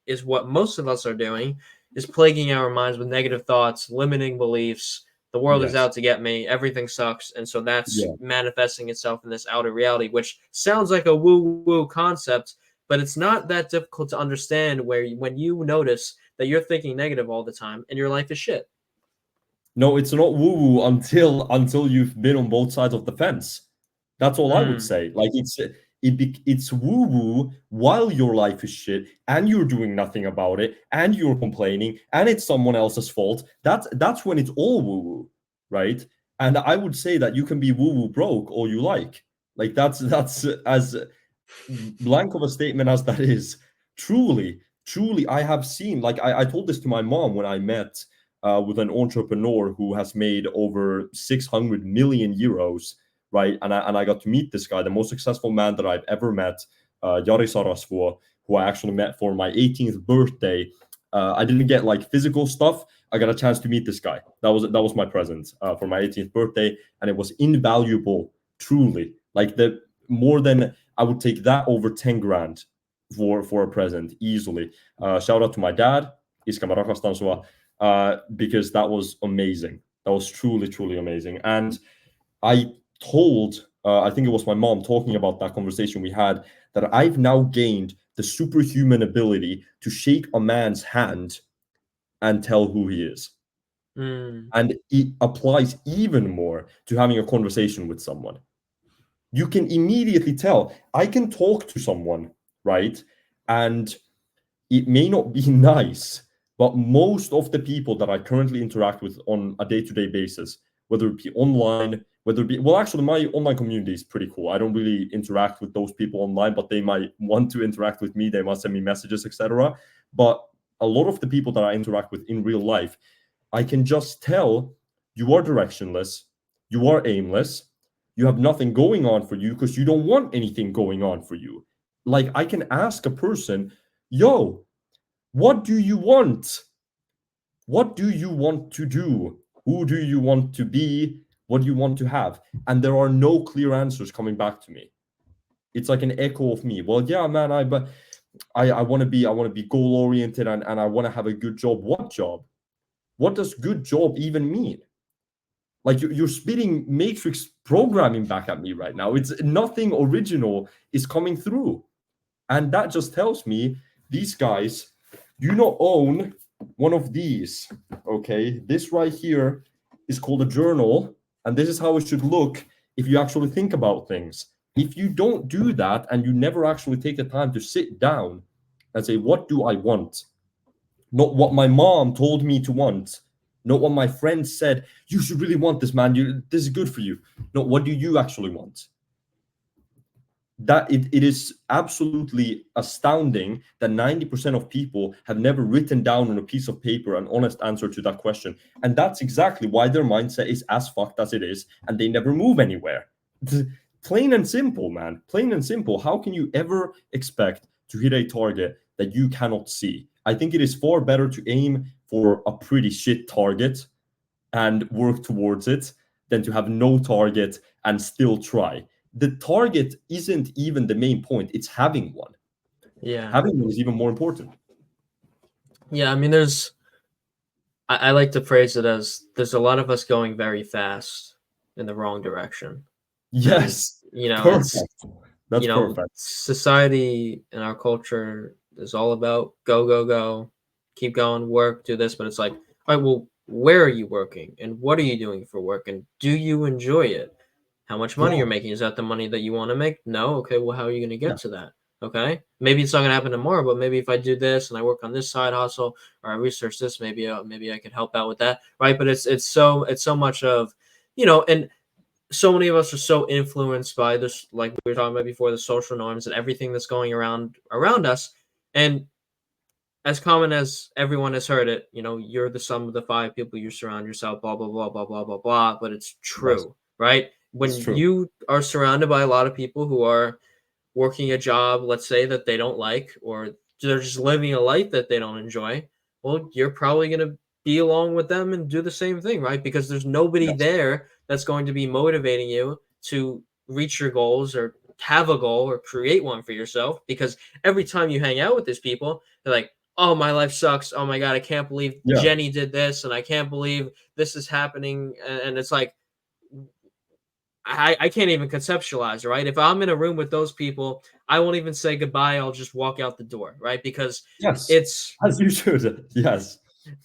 is what most of us are doing, is plaguing our minds with negative thoughts, limiting beliefs, the world is Yes. out to get me, everything sucks, and so that's Yeah. manifesting itself in this outer reality, which sounds like a woo-woo concept, but it's not that difficult to understand when you notice that you're thinking negative all the time and your life is shit. No, it's not woo woo until you've been on both sides of the fence. That's all I would Mm, say. Like it's woo woo while your life is shit and you're doing nothing about it and you're complaining and it's someone else's fault. That's when it's all woo woo, right? And I would say that you can be woo woo broke all you like. Like that's as blank of a statement as that is. Truly, I have seen. Like I told this to my mom when I met with an entrepreneur who has made over 600 million euros, right? And I got to meet this guy, the most successful man that I've ever met, Jari Sarasvuo, who I actually met for my 18th birthday. I didn't get like physical stuff. I got a chance to meet this guy. That was my present for my 18th birthday, and it was invaluable. Truly, like the more than I would take that over 10 grand for a present easily. Shout out to my dad, Iska mä rakastan sua, because that was amazing. That was truly amazing. And I told, I think it was my mom talking about that conversation we had, that I've now gained the superhuman ability to shake a man's hand and tell who he is. mm, And it applies even more to having a conversation with someone. You can immediately tell. I can talk to someone, right? And it may not be nice, but most of the people that I currently interact with on a day-to-day basis, whether it be online, whether it be, well, actually, my online community is pretty cool. I don't really interact with those people online, but they might want to interact with me. They might send me messages, etc. But a lot of the people that I interact with in real life, I can just tell you are directionless, you are aimless, you have nothing going on for you because you don't want anything going on for you. Like I can ask a person, yo, what do you want? What do you want to do? Who do you want to be? What do you want to have? And there are no clear answers coming back to me. It's like an echo of me. Well, yeah, man, I want to be goal oriented and I want to have a good job. What job? What does good job even mean? Like you're spitting matrix programming back at me right now. It's nothing original is coming through. And that just tells me these guys do not own one of these. Okay. This right here is called a journal. And this is how it should look if you actually think about things. If you don't do that and you never actually take the time to sit down and say, what do I want? Not what my mom told me to want. Not what my friends said, you should really want this, man. This is good for you. No, what do you actually want? that it is absolutely astounding that 90% of people have never written down on a piece of paper an honest answer to that question. And that's exactly why their mindset is as fucked as it is, and they never move anywhere. Plain and simple, man. Plain and simple. How can you ever expect to hit a target that you cannot see? I think it is far better to aim for a pretty shit target and work towards it than to have no target and still try. The target isn't even the main point, it's having one. Yeah. Having one is even more important. Yeah, I mean, I like to phrase it as there's a lot of us going very fast in the wrong direction. And, Yes, it's, perfect. That's perfect. society and our culture is all about go, go, go, keep going, work, do this. But it's like, all right, well, where are you working? And what are you doing for work? And do you enjoy it? How much money Yeah, you're making? Is that the money that you want to make? No? Okay, well, how are you going to yeah, get to that? Okay, maybe it's not going to happen tomorrow, but maybe if I do this and I work on this side hustle or I research this, maybe I could help out with that, right? But it's so much of, and so many of us are so influenced by this, like we were talking about before, the social norms and everything that's going around us. And as common as everyone has heard it, you're the sum of the five people you surround yourself, blah, blah, blah, blah, blah, blah, blah. But it's yes, true, right? it's When true. you are surrounded by a lot of people who are working a job, let's say, that they don't like, or they're just living a life that they don't enjoy, well, you're probably going to be along with them and do the same thing, right? Because there's nobody Yes, there that's going to be motivating you to reach your goals or have a goal or create one for yourself. Because every time you hang out with these people, they're like, oh, my life sucks. Oh my God, I can't believe yeah, Jenny did this. And I can't believe this is happening. And it's like, I can't even conceptualize, right? If I'm in a room with those people, I won't even say goodbye. I'll just walk out the door, right? Because yes, it's as you should. Yes,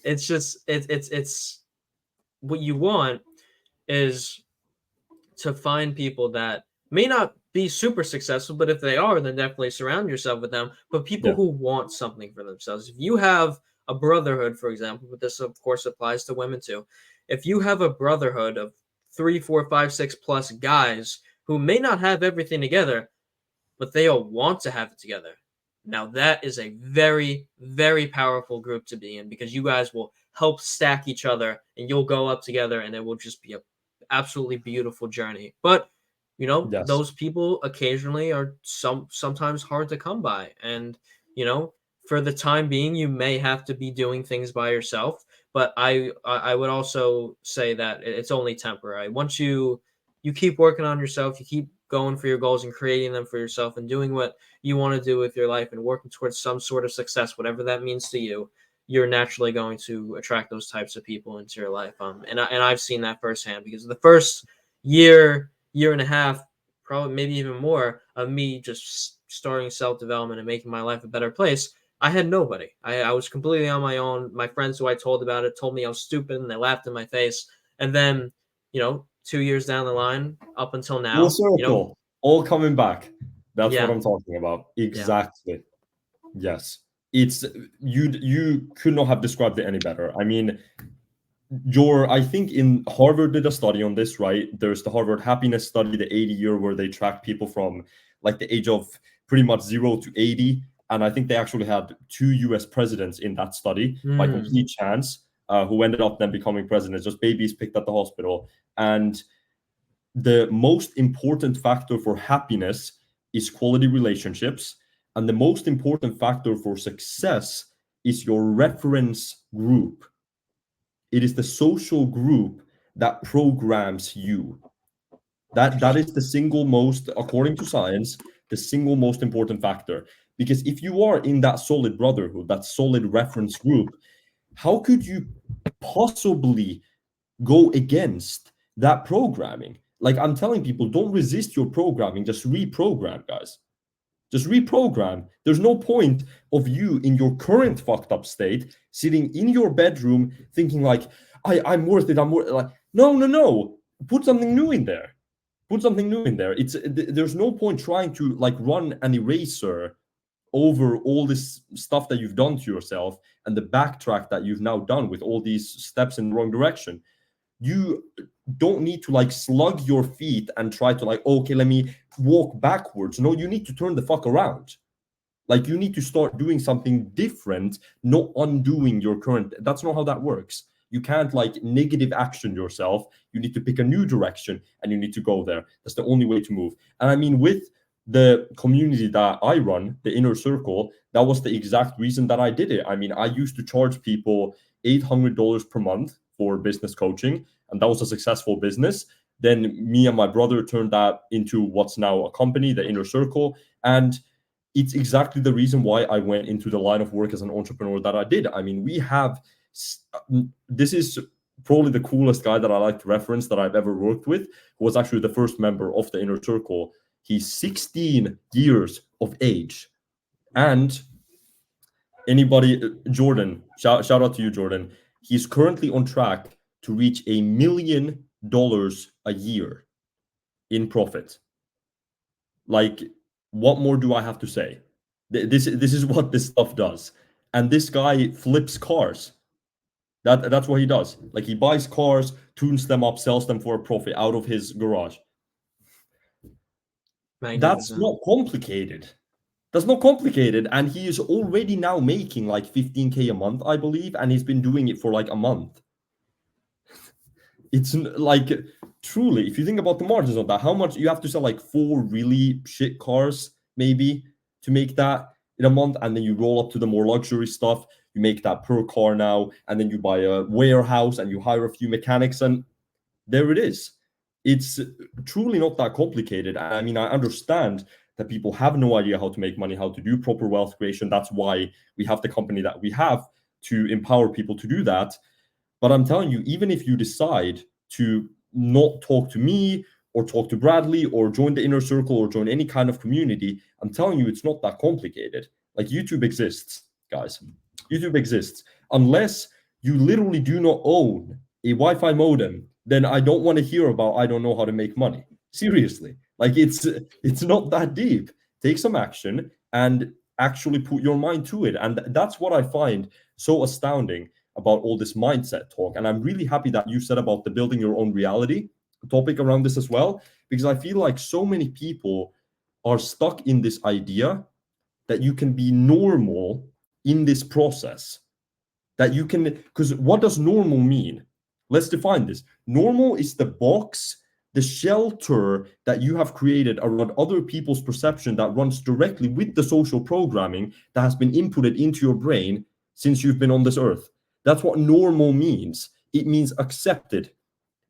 it's just it's what you want is to find people that may not be super successful, but if they are, then definitely surround yourself with them. But people yeah, who want something for themselves. If you have a brotherhood, for example, but this of course applies to women too. If you have a brotherhood of three, four, five, six plus guys who may not have everything together, but they all want to have it together. Now that is a very, very powerful group to be in because you guys will help stack each other and you'll go up together and it will just be a absolutely beautiful journey. But yes, those people occasionally are sometimes hard to come by. And you know, for the time being, you may have to be doing things by yourself. But I would also say that it's only temporary. Once you keep working on yourself, you keep going for your goals and creating them for yourself and doing what you want to do with your life and working towards some sort of success, whatever that means to you, you're naturally going to attract those types of people into your life. And I've seen that firsthand because the first year and a half, probably maybe even more of me just starting self development and making my life a better place. I had nobody. I was completely on my own. My friends who I told about it told me I was stupid and they laughed in my face. And then 2 years down the line, up until full now, circle, all coming back. That's what yeah, I'm talking about. yeah. Exactly. Yes, it's you could not have described it any better. I mean, I think in Harvard did a study on this, right? There's the Harvard happiness study, the 80 year where they track people from like the age of pretty much 0 to 80. And I think they actually had two US presidents in that study by Mm, complete chance, who ended up then becoming presidents, just babies picked at the hospital. And the most important factor for happiness is quality relationships. And the most important factor for success is your reference group. It is the social group that programs you. That is the single most, according to science, the single most important factor. Because if you are in that solid brotherhood, that solid reference group, how could you possibly go against that programming? Like I'm telling people, don't resist your programming, just reprogram, guys. Just reprogram. There's no point of you in your current fucked up state sitting in your bedroom thinking like, I'm worth it. I'm worth it. Like, no, no, no. Put something new in there. Put something new in there. There's no point trying to like run an eraser over all this stuff that you've done to yourself and the backtrack that you've now done with all these steps in the wrong direction. you don't need to like slug your feet and try to like, okay, let me walk backwards. No, you need to turn the fuck around. Like you need to start doing something different, not undoing your current. That's not how that works. You can't like negative action yourself. You need to pick a new direction and you need to go there. That's the only way to move. And I mean, with the community that I run, the inner circle, that was the exact reason that I did it. I mean, I used to charge people $800 per month for business coaching, and that was a successful business. Then me and my brother turned that into what's now a company, the inner circle. And it's exactly the reason why I went into the line of work as an entrepreneur that I did. I mean, we have this is probably the coolest guy that I like to reference that I've ever worked with, who was actually the first member of the inner circle. He's 16 years of age. And anybody, Jordan, shout out to you, Jordan. He's currently on track to reach $1 million a year in profit. Like, what more do I have to say? This is what this stuff does. And this guy flips cars. That's what he does. Like he buys cars, tunes them up, sells them for a profit out of his garage. That's not complicated. That's not complicated. And he is already now making like 15K a month, I believe, and he's been doing it for like a month. It's like truly, if you think about the margins of that, how much you have to sell like 4 really shit cars maybe to make that in a month, and then you roll up to the more luxury stuff. You make that per car now, and then you buy a warehouse and you hire a few mechanics, and there it is. It's truly not that complicated. I mean, I understand that people have no idea how to make money, how to do proper wealth creation. That's why we have the company that we have, to empower people to do that. But I'm telling you, even if you decide to not talk to me or talk to Bradley or join the inner circle or join any kind of community, I'm telling you, it's not that complicated. Like YouTube exists, guys. YouTube exists. Unless you literally do not own a Wi-Fi modem, then I don't want to hear about I don't know how to make money. Seriously. Like it's not that deep. Take some action and actually put your mind to it. And that's what I find so astounding about all this mindset talk. And I'm really happy that you said about the building your own reality topic around this as well, because I feel like so many people are stuck in this idea that you can be normal in this process. That you can, because what does normal mean? Let's define this. Normal is the box, the shelter that you have created around other people's perception that runs directly with the social programming that has been inputted into your brain since you've been on this earth. That's what normal means. It means accepted.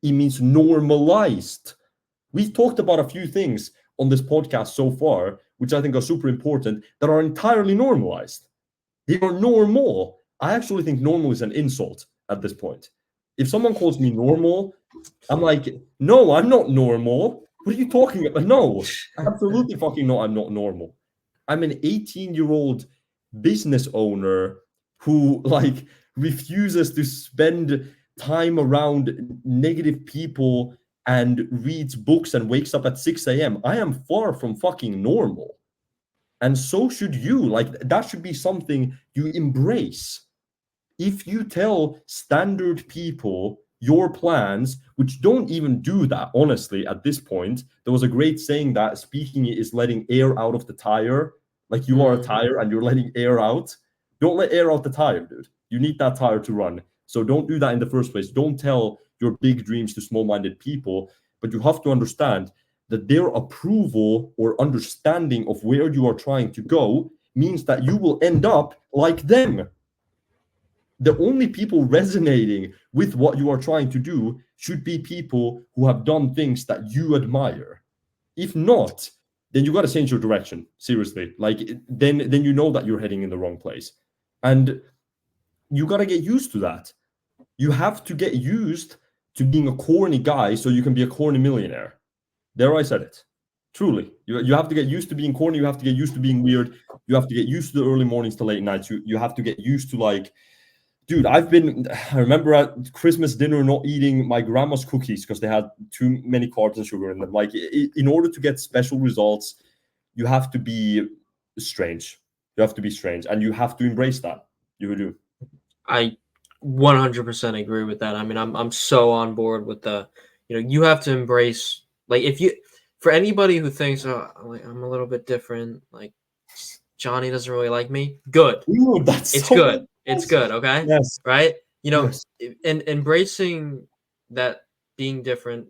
It means normalized. We've talked about a few things on this podcast so far, which I think are super important, that are entirely normalized. They are normal. I actually think normal is an insult at this point. If someone calls me normal, I'm like, no, I'm not normal. What are you talking about? No, absolutely fucking no, I'm not normal. I'm an 18-year-old business owner who like refuses to spend time around negative people and reads books and wakes up at 6 a.m. I am far from fucking normal. And so should you. Like, that should be something you embrace. If you tell standard people your plans, which don't even do that, honestly, at this point, there was a great saying that speaking is letting air out of the tire. Like you are a tire and you're letting air out. Don't let air out the tire, dude. You need that tire to run. So don't do that in the first place. Don't tell your big dreams to small-minded people, but you have to understand that their approval or understanding of where you are trying to go means that you will end up like them. The only people resonating with what you are trying to do should be people who have done things that you admire. If not, then you got to change your direction. Seriously. Like then you know that you're heading in the wrong place. And you got to get used to that. You have to get used to being a corny guy so you can be a corny millionaire. There, I said it. Truly. You have to get used to being corny. You have to get used to being weird. You have to get used to the early mornings to late nights. You have to get used to like, dude, I remember at Christmas dinner not eating my grandma's cookies because they had too many carbs and sugar in them. Like, in order to get special results, you have to be strange. You have to be strange, and you have to embrace that. You do. I 100% agree with that. I mean, I'm so on board with the, you have to embrace, like, if you, for anybody who thinks, oh, like, I'm a little bit different, like Johnny doesn't really like me. Good. Ooh, that's It's so good. It's yes, good. Okay. yes, Right. yes. And embracing that being differentness.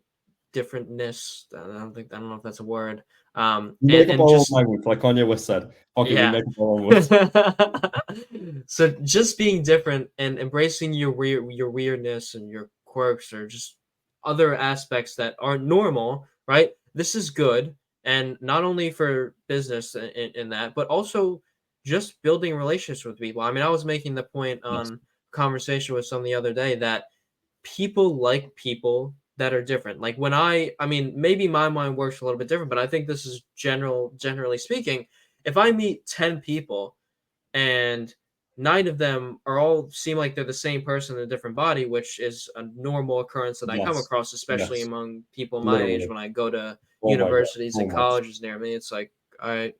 I don't know if that's a word. We make up And our own just, language, like Kanye West said. Okay, we yeah. make up our own words. So just being different and embracing your weirdness and your quirks or just other aspects that aren't normal, right? This is good, and not only for business in that, but also just building relationships with people. I mean, I was making the point Yes, on conversation with some the other day that people like people that are different. Like when I mean, maybe my mind works a little bit different, but I think this is generally speaking. If I meet 10 people and 9 of them are all seem like they're the same person in a different body, which is a normal occurrence that I come yes, across, especially yes. among people my age Literally. when I go to Oh my god, universities so and much. colleges near me. It's like, I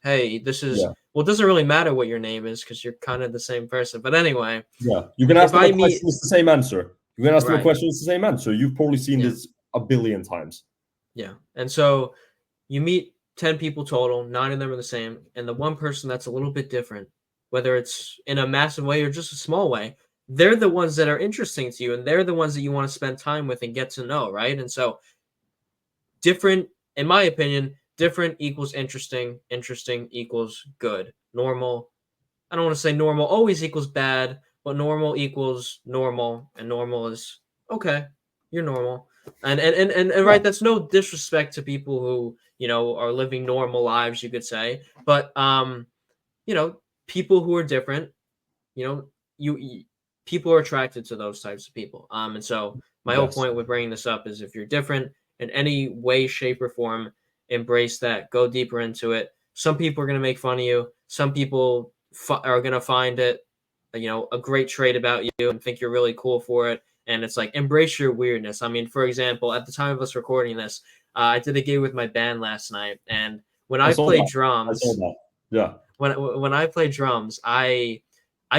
hey, this is Yeah, well, it doesn't really matter what your name is because you're kind of the same person. But anyway, yeah. You can ask if them a I question, meet it's the same answer. You can ask them a right, question, it's the same answer. You've probably seen yeah, this a billion times. yeah, and so you meet 10 people total, 9 of them are the same, and the one person that's a little bit different, whether it's in a massive way or just a small way, they're the ones that are interesting to you and they're the ones that you want to spend time with and get to know, right? And so different, in my opinion, different equals interesting, interesting equals good. Normal, I don't want to say normal always equals bad, but normal equals normal, and normal is okay. You're normal, and Yeah, right. That's no disrespect to people who are living normal lives. You could say, but you know, people who are different. You know, you people are attracted to those types of people. And so my whole yes. point with bringing this up is if you're different in any way, shape, or form, embrace that. Go deeper into it. Some people are gonna make fun of you. Some people are gonna find it, a great trait about you and think you're really cool for it. And it's like embrace your weirdness. I mean, for example, at the time of us recording this, I did a gig with my band last night, and when I I saw play that. I saw drums, that. Yeah. when I play drums, I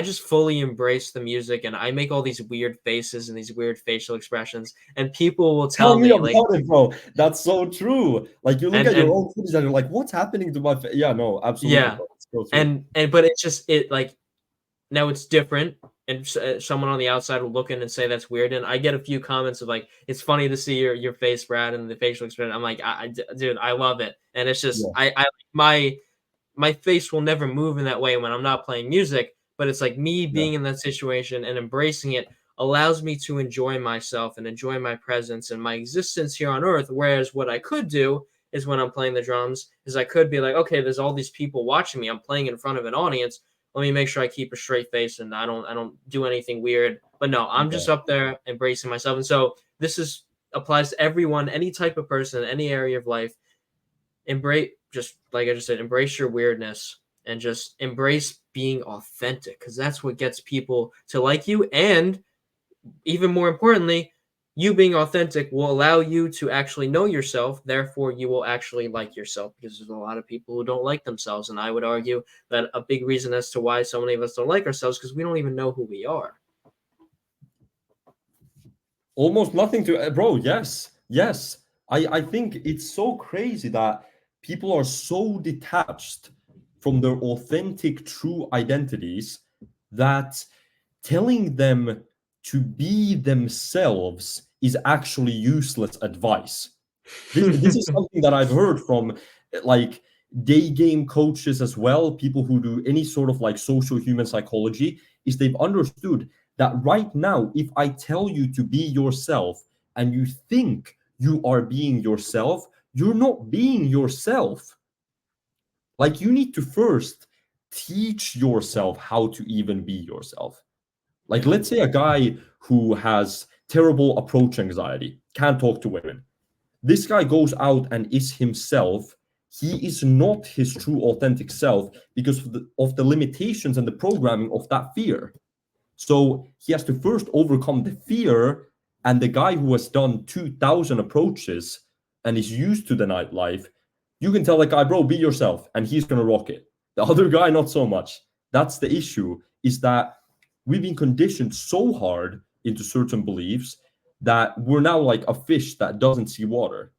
just fully embrace the music and I make all these weird faces and these weird facial expressions, and people will Tell tell me me like, about it, bro. That's so true. Like you look at your and own footage and you're like, what's happening to my face? Yeah, no, absolutely, yeah, bro. It's so true. and but it's just it like now it's different, and someone on the outside will look in and say that's weird, and I get a few comments of like, it's funny to see your face, Brad, and the facial expression. I'm like, dude, I love it, and it's just Yeah, my face will never move in that way when I'm not playing music, but it's like me yeah, being in that situation and embracing it allows me to enjoy myself and enjoy my presence and my existence here on earth. Whereas what I could do is when I'm playing the drums is I could be like, okay, there's all these people watching me. I'm playing in front of an audience. Let me make sure I keep a straight face and I don't do anything weird. But no, I'm yeah. just up there embracing myself. And so this is applies to everyone, any type of person, any area of life. Embrace, just like I just said, embrace your weirdness and just embrace being authentic, because that's what gets people to like you. And even more importantly, you being authentic will allow you to actually know yourself. Therefore, you will actually like yourself, because there's a lot of people who don't like themselves. And I would argue that a big reason as to why so many of us don't like ourselves because we don't even know who we are. Almost nothing to, bro. Yes, yes. I think it's so crazy that people are so detached from their authentic, true identities that telling them to be themselves is actually useless advice. This is something that I've heard from like day game coaches as well, people who do any sort of like social human psychology, is they've understood that right now, if I tell you to be yourself and you think you are being yourself, you're not being yourself. Like you need to first teach yourself how to even be yourself. Like Yeah. let's say a guy who has terrible approach anxiety, can't talk to women. This guy goes out and is himself. He is not his true authentic self because of the limitations and the programming of that fear. So he has to first overcome the fear. And the guy who has done 2,000 approaches and is used to the nightlife, you can tell that guy, bro, be yourself, and he's going to rock it. The other guy, not so much. That's the issue, is that we've been conditioned so hard into certain beliefs that we're now like a fish that doesn't see water.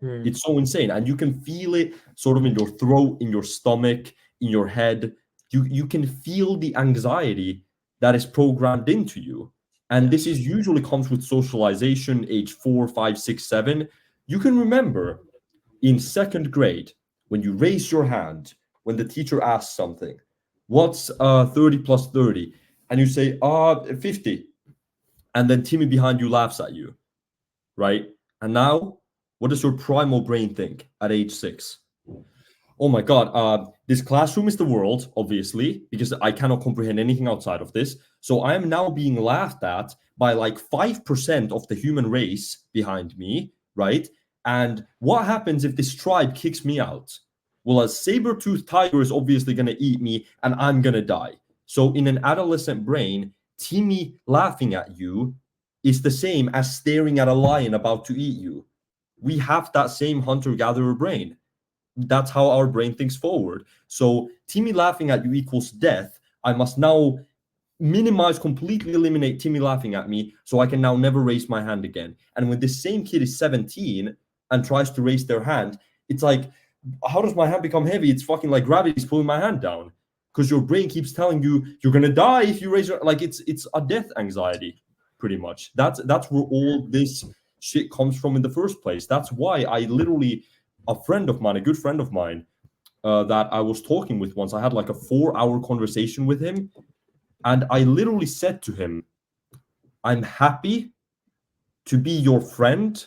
Hmm. It's so insane, and you can feel it sort of in your throat, in your stomach, in your head. You can feel the anxiety that is programmed into you, and this Yes. is usually comes with socialization, age 4, 5, 6, 7. You can remember in second grade when you raise your hand when the teacher asks something, what's 30 plus 30, and you say 50, and then Timmy behind you laughs at you, right? And now, what does your primal brain think at age 6? Oh my God, this classroom is the world, obviously, because I cannot comprehend anything outside of this. So I am now being laughed at by like 5% of the human race behind me, right? And what happens if this tribe kicks me out? Well, a saber-toothed tiger is obviously going to eat me and I'm going to die. So in an adolescent brain, Timmy laughing at you is the same as staring at a lion about to eat you. We have that same hunter-gatherer brain. That's how our brain thinks forward. So Timmy laughing at you equals death. I must now minimize, completely eliminate Timmy laughing at me so I can now never raise my hand again. And when this same kid is 17 and tries to raise their hand, it's like, how does my hand become heavy? It's fucking like gravity's pulling my hand down because your brain keeps telling you you're gonna die if you raise your, like it's a death anxiety, pretty much. That's where all this shit comes from in the first place. That's why I literally, a friend of mine, a good friend of mine, that I was talking with once, I had like a 4 hour conversation with him, and I literally said to him, I'm happy to be your friend.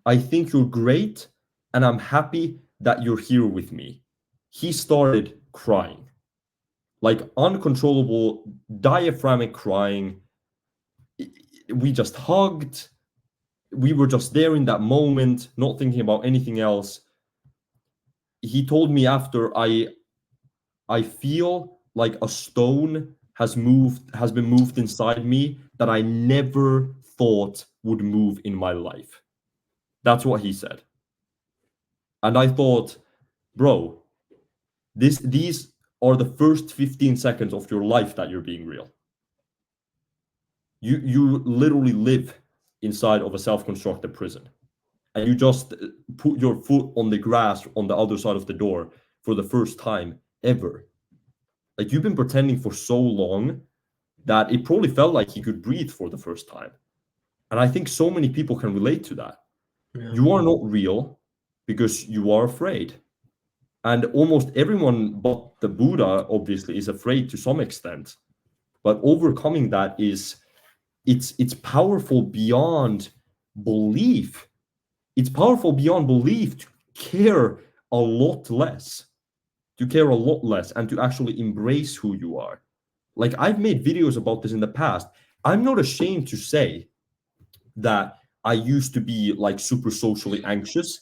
I think you're great, and I'm happy that you're here with me. He started crying, like uncontrollable, diaphragmatic crying. We just hugged. We were just there in that moment, not thinking about anything else. He told me after, I feel like a stone has been moved inside me that I never thought would move in my life. That's what he said. And I thought, bro, these are the first 15 seconds of your life that you're being real. You literally live inside of a self-constructed prison. And you just put your foot on the grass on the other side of the door for the first time ever. Like you've been pretending for so long that it probably felt like he could breathe for the first time. And I think so many people can relate to that. Yeah. You are not real because you are afraid. And almost everyone but the Buddha obviously is afraid to some extent. But overcoming that is it's powerful beyond belief. It's powerful beyond belief to care a lot less. To care a lot less and to actually embrace who you are. Like I've made videos about this in the past. I'm not ashamed to say that I used to be like super socially anxious.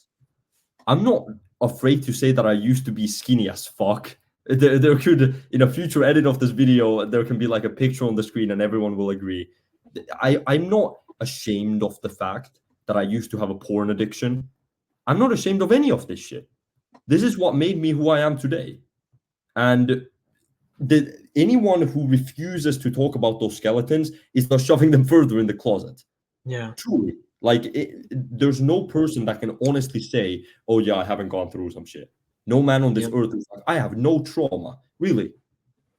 I'm not afraid to say that I used to be skinny as fuck. There could, in a future edit of this video, there can be like a picture on the screen and everyone will agree. I'm not ashamed of the fact that I used to have a porn addiction. I'm not ashamed of any of this shit. This is what made me who I am today. And anyone who refuses to talk about those skeletons is not shoving them further in the closet. Yeah. Truly. Like, there's no person that can honestly say, oh, yeah, I haven't gone through some shit. No man on this Yep. earth is like, I have no trauma. Really?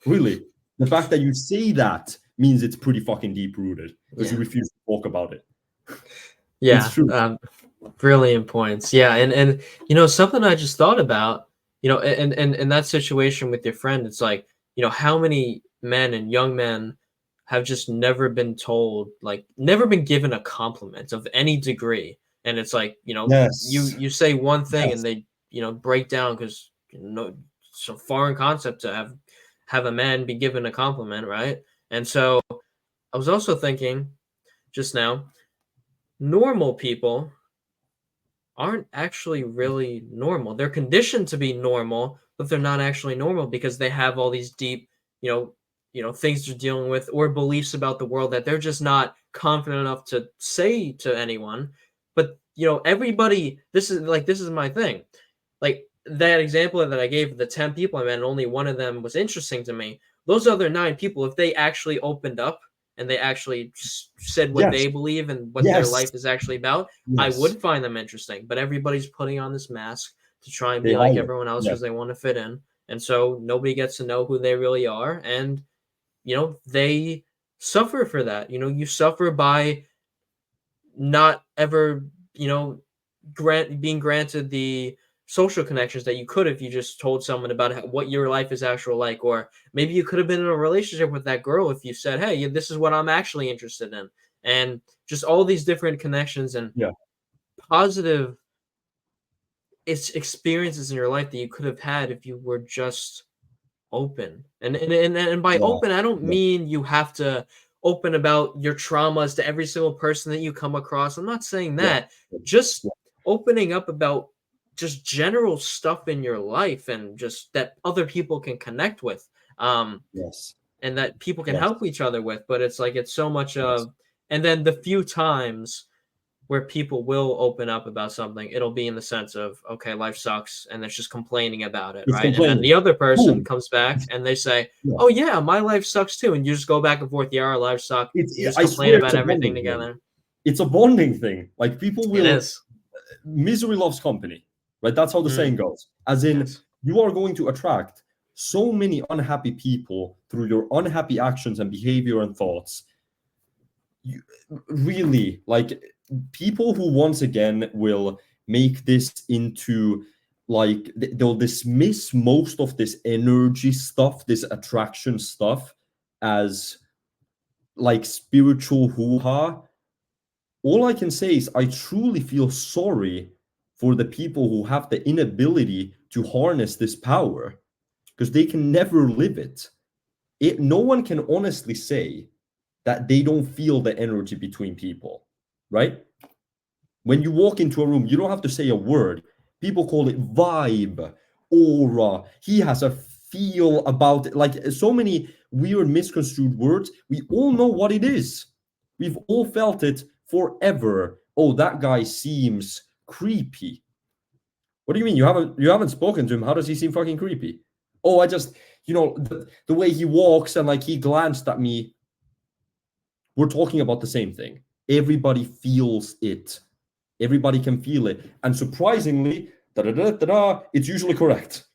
Really? The fact that you say that means it's pretty fucking deep rooted because you Yeah. refuse to talk about it. It's Yeah. true. Brilliant points. Yeah. And something I just thought about, and in that situation with your friend, it's like, how many men and young men have just never been told, like, never been given a compliment of any degree. And it's like, Yes. you say one thing Yes. and they, break down because, it's a foreign concept to have a man be given a compliment, right? And so I was also thinking just now, normal people aren't actually really normal. They're conditioned to be normal, but they're not actually normal because they have all these deep, you know, things they're dealing with or beliefs about the world that they're just not confident enough to say to anyone. But everybody, this is my thing. Like that example that I gave, the 10 people I met, and only one of them was interesting to me. those other 9 people, if they actually opened up and they actually said what Yes. they believe and what their Yes. life is actually about, I Yes. would find them interesting. But everybody's putting on this mask to try and They be like hide it. everyone else Yes. because they want to fit in. And so nobody gets to know who they really are. And, they suffer for that. You suffer by not ever, being granted the social connections that you could if you just told someone about what your life is actually like, or maybe you could have been in a relationship with that girl if you said, hey, this is what I'm actually interested in, and just all these different connections and Yeah. positive experiences in your life that you could have had if you were just open. And by Yeah. open, I don't Yeah. mean you have to open about your traumas to every single person that you come across. I'm not saying Yeah. that. Just Yeah. opening up about just general stuff in your life and just that other people can connect with. Yes. And that people can Yes. help each other with. But it's like it's so much Yes. of, and then the few times where people will open up about something, it'll be in the sense of, okay, life sucks, and it's just complaining about it, It's right? And then complaining. the other person Boom. comes back and they say, Yeah. oh yeah, my life sucks too, and you just go back and forth. Yeah, our lives suck. It's. You just I complain swear, it's about a everything bonding thing. together. It's a bonding thing. Like people It will. is. Misery loves company, right? That's how the saying Mm, goes. As in, yes. you are going to attract so many unhappy people through your unhappy actions and behavior and thoughts. You really like people who once again will make this into like they'll dismiss most of this energy stuff, this attraction stuff, as like spiritual hoo-ha. All I can say is I truly feel sorry for the people who have the inability to harness this power because they can never live it. No one can honestly say that they don't feel the energy between people, right? When you walk into a room, you don't have to say a word. People call it vibe, aura. He has a feel about it. Like so many weird misconstrued words. We all know what it is. We've all felt it forever. Oh, that guy seems creepy. What do you mean? You haven't spoken to him. How does he seem fucking creepy? Oh, I just, the way he walks and like he glanced at me. We're talking about the same thing. Everybody feels it. Everybody can feel it. And surprisingly, it's usually correct.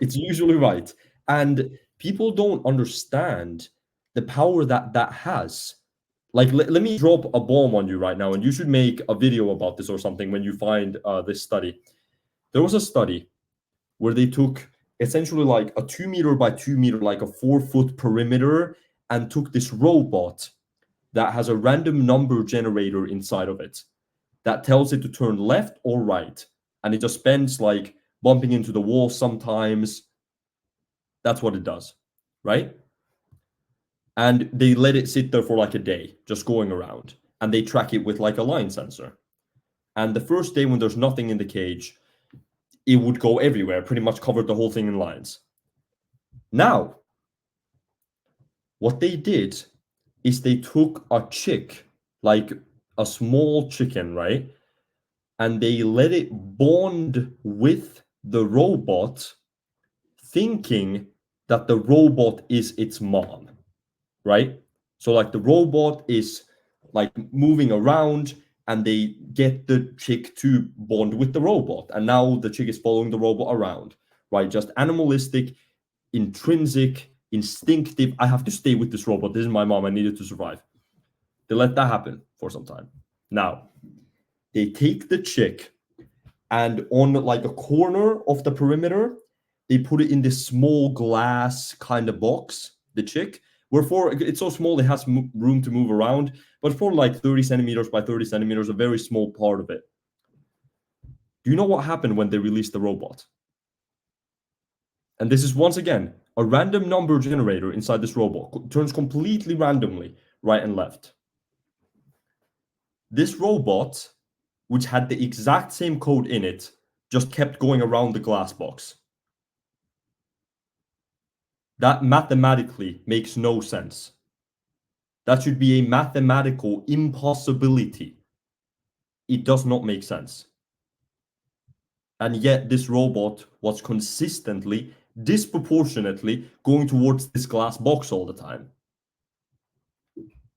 It's usually right. And people don't understand the power that that has. Like, let me drop a bomb on you right now, and you should make a video about this or something when you find this study. There was a study where they took essentially like a 2 meter by 2 meter, like a 4 foot perimeter, and took this robot that has a random number generator inside of it that tells it to turn left or right. And it just spends like bumping into the wall sometimes. That's what it does, right? And they let it sit there for like a day, just going around. And they track it with like a line sensor. And the first day when there's nothing in the cage, it would go everywhere, pretty much covered the whole thing in lines. Now, what they did is they took a chick, like a small chicken, right? And they let it bond with the robot, thinking that the robot is its mom, right? So, like, the robot is like moving around and they get the chick to bond with the robot. And now the chick is following the robot around, right? Just animalistic, intrinsic, instinctive. I have to stay with this robot. This is my mom. I need it to survive. They let that happen for some time. Now, they take the chick and on like a corner of the perimeter, they put it in this small glass kind of box, the chick, where for it's so small it has room to move around, but for like 30 centimeters by 30 centimeters, a very small part of it. Do you know what happened when they released the robot? And this is once again a random number generator inside this robot, turns completely randomly right and left. This robot, which had the exact same code in it, just kept going around the glass box. That mathematically makes no sense. That should be a mathematical impossibility. It does not make sense. And yet, this robot was consistently disproportionately going towards this glass box all the time.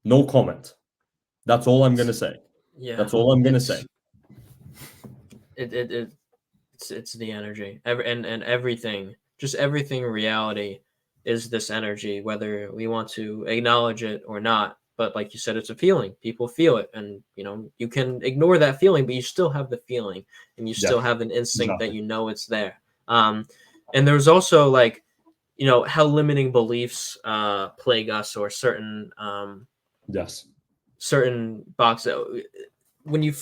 No comment. That's all I'm gonna say. Yeah, That's all I'm gonna say. it's the energy. And everything, just everything in reality is this energy, whether we want to acknowledge it or not. But like you said, it's a feeling. People feel it, and you can ignore that feeling, but you still have the feeling, and you Yeah, still have an instinct that exactly. it's there. And there's also like how limiting beliefs plague us, or Yes. certain boxes. When you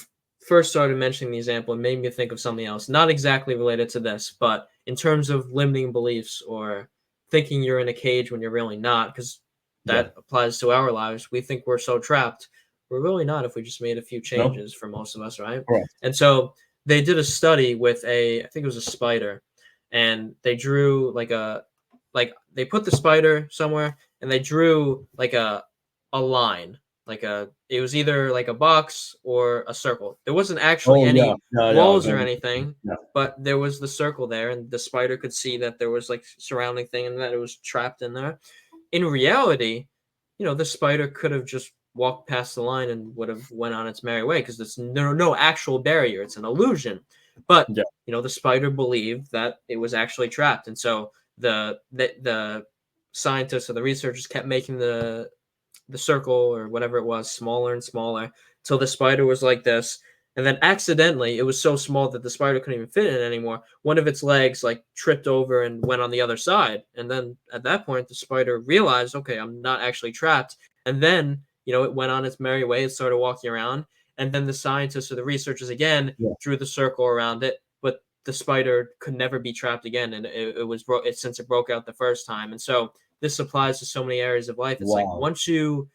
first started mentioning the example, it made me think of something else, not exactly related to this, but in terms of limiting beliefs or thinking you're in a cage when you're really not, because Yeah. that applies to our lives. We think we're so trapped. We're really not if we just made a few No. changes for most of us, right? Correct. And so they did a study with I think it was a spider, and they drew like they put the spider somewhere, and they drew like a line, it was either like a box or a circle. There wasn't actually Oh yeah. any Yeah. Yeah. walls or Very. anything, Yeah. but there was the circle there, and the spider could see that there was like surrounding thing and that it was trapped in there. In reality, the spider could have just walked past the line and would have went on its merry way, because there's no actual barrier. It's an illusion. But Yeah. the spider believed that it was actually trapped, and so the scientists or the researchers kept making the circle or whatever it was smaller and smaller till the spider was like this. And then accidentally, it was so small that the spider couldn't even fit in it anymore. One of its legs like tripped over and went on the other side. And then at that point, the spider realized, okay, I'm not actually trapped. And then, it went on its merry way. It started walking around. And then the scientists or the researchers again Yeah. drew the circle around it. But the spider could never be trapped again. And it was since it broke out the first time. And so this applies to so many areas of life. It's like Wow. once you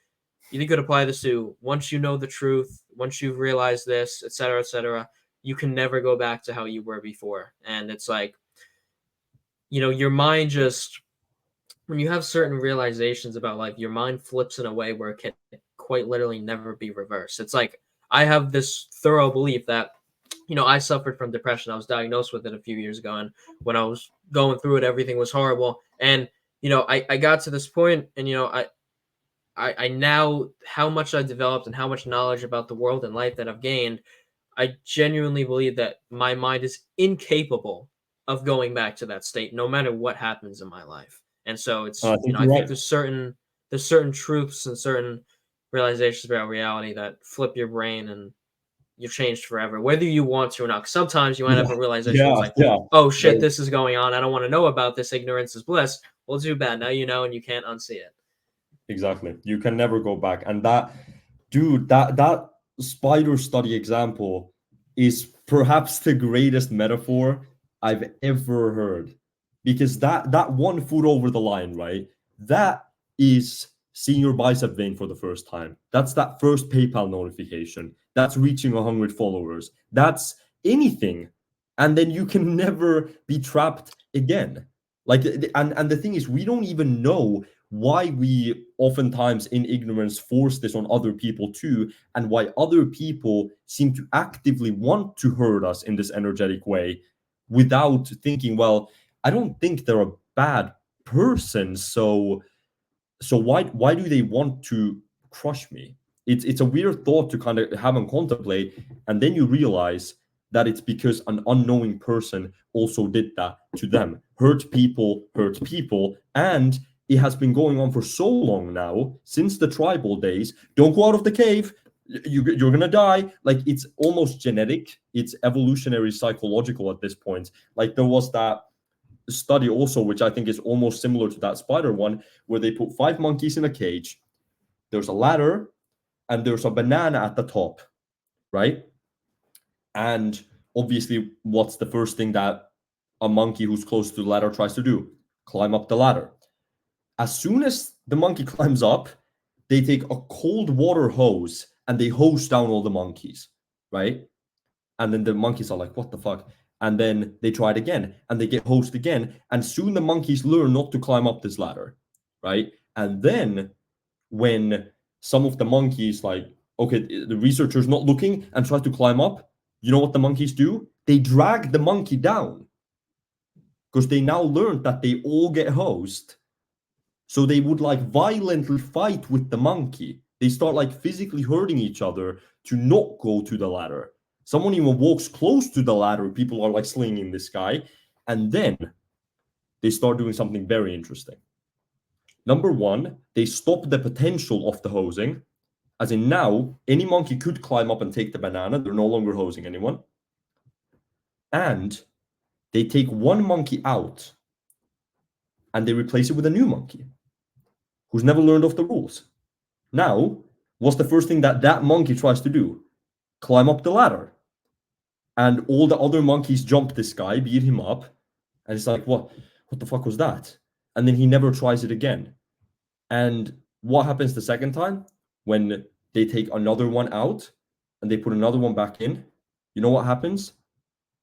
could apply this to, once you know the truth, once you've realized this, etc., you can never go back to how you were before. And it's like, your mind just, when you have certain realizations about life, your mind flips in a way where it can quite literally never be reversed. It's like, I have this thorough belief that, I suffered from depression. I was diagnosed with it a few years ago. And when I was going through it, everything was horrible. And, I got to this point, and, I now, how much I developed and how much knowledge about the world and life that I've gained, I genuinely believe that my mind is incapable of going back to that state, no matter what happens in my life. And so I it's, think I you're think right. there's certain truths and certain realizations about reality that flip your brain, and you're changed forever, whether you want to or not. 'Cause sometimes you might have Yeah. a realization where it's Yeah. like, Yeah. oh shit, Very. this is going on. I don't want to know about this. Ignorance is bliss. Well, too bad. Now you know, and you can't unsee it. Exactly. You can never go back. And that, dude, that spider study example is perhaps the greatest metaphor I've ever heard. Because that one foot over the line, right? That is seeing your bicep vein for the first time. That's that first PayPal notification. That's reaching 100 followers. That's anything. And then you can never be trapped again. Like, and the thing is, we don't even know why we oftentimes in ignorance force this on other people too, and why other people seem to actively want to hurt us in this energetic way without thinking, well, I don't think they're a bad person, so why do they want to crush me? It's a weird thought to kind of have and contemplate, and then you realize that it's because an unknowing person also did that to them. Hurt people, and it has been going on for so long now, since the tribal days. Don't go out of the cave. You're gonna die. Like, it's almost genetic. It's evolutionary psychological at this point. Like, there was that study also, which I think is almost similar to that spider one, where they put 5 monkeys in a cage. There's a ladder and there's a banana at the top, right? And obviously, what's the first thing that a monkey who's close to the ladder tries to do? Climb up the ladder. As soon as the monkey climbs up, they take a cold water hose and they hose down all the monkeys, right? And then the monkeys are like, what the fuck? And then they try it again and they get hosed again. And soon the monkeys learn not to climb up this ladder, right? And then when some of the monkeys, like, okay, the researcher's not looking and try to climb up, you know what the monkeys do? They drag the monkey down. because they now learned that they all get hosed. So they would like violently fight with the monkey. They start like physically hurting each other to not go to the ladder. Someone even walks close to the ladder, people are like slinging this guy. And then they start doing something very interesting. Number one, they stop the potential of the hosing. As in now, any monkey could climb up and take the banana. They're no longer hosing anyone. And they take one monkey out and they replace it with a new monkey who's never learned of the rules. Now, what's the first thing that monkey tries to do? Climb up the ladder. And all the other monkeys jump this guy, beat him up. And it's like, what the fuck was that? And then he never tries it again. And what happens the second time? When they take another one out and they put another one back in, you know what happens?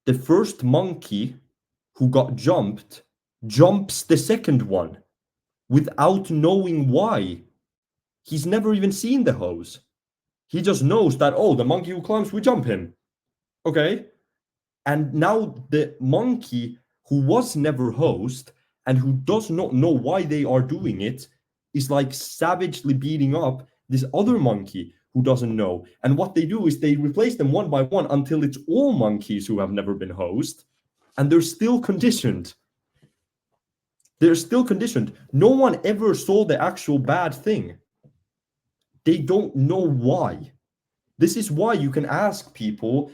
The first monkey who got jumped jumps the second one without knowing why. He's never even seen the hose. He just knows that, oh, the monkey who climbs, we jump him. Okay. And now the monkey who was never hosed and who does not know why they are doing it is like savagely beating up this other monkey who doesn't know. And what they do is they replace them one by one until it's all monkeys who have never been hosed, and they're still conditioned. They're still conditioned. No one ever saw the actual bad thing. They don't know why. This is why you can ask people,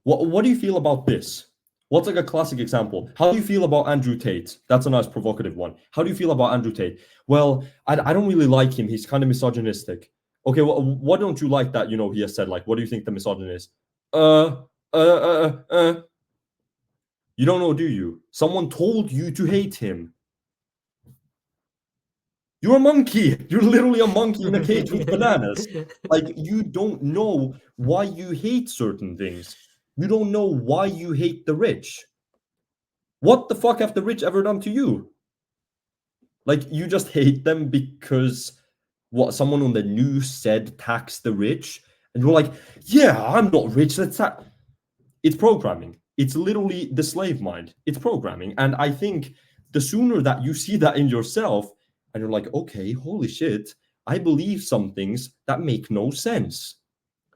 what do you feel about this? What's like a classic example? How do you feel about Andrew Tate? That's a nice provocative one. How do you feel about Andrew Tate? Well, I don't really like him. He's kind of misogynistic. Okay, well, what don't you like that, he has said? Like, what do you think the misogynist is? You don't know, do you? Someone told you to hate him. You're a monkey. You're literally a monkey in a cage with bananas. Like, you don't know why you hate certain things. You don't know why you hate the rich. What the fuck have the rich ever done to you? Like, you just hate them because what someone on the news said tax the rich, and you're like, yeah, I'm not rich. It's programming. It's literally the slave mind. It's programming. And I think the sooner that you see that in yourself and you're like, okay, holy shit, I believe some things that make no sense.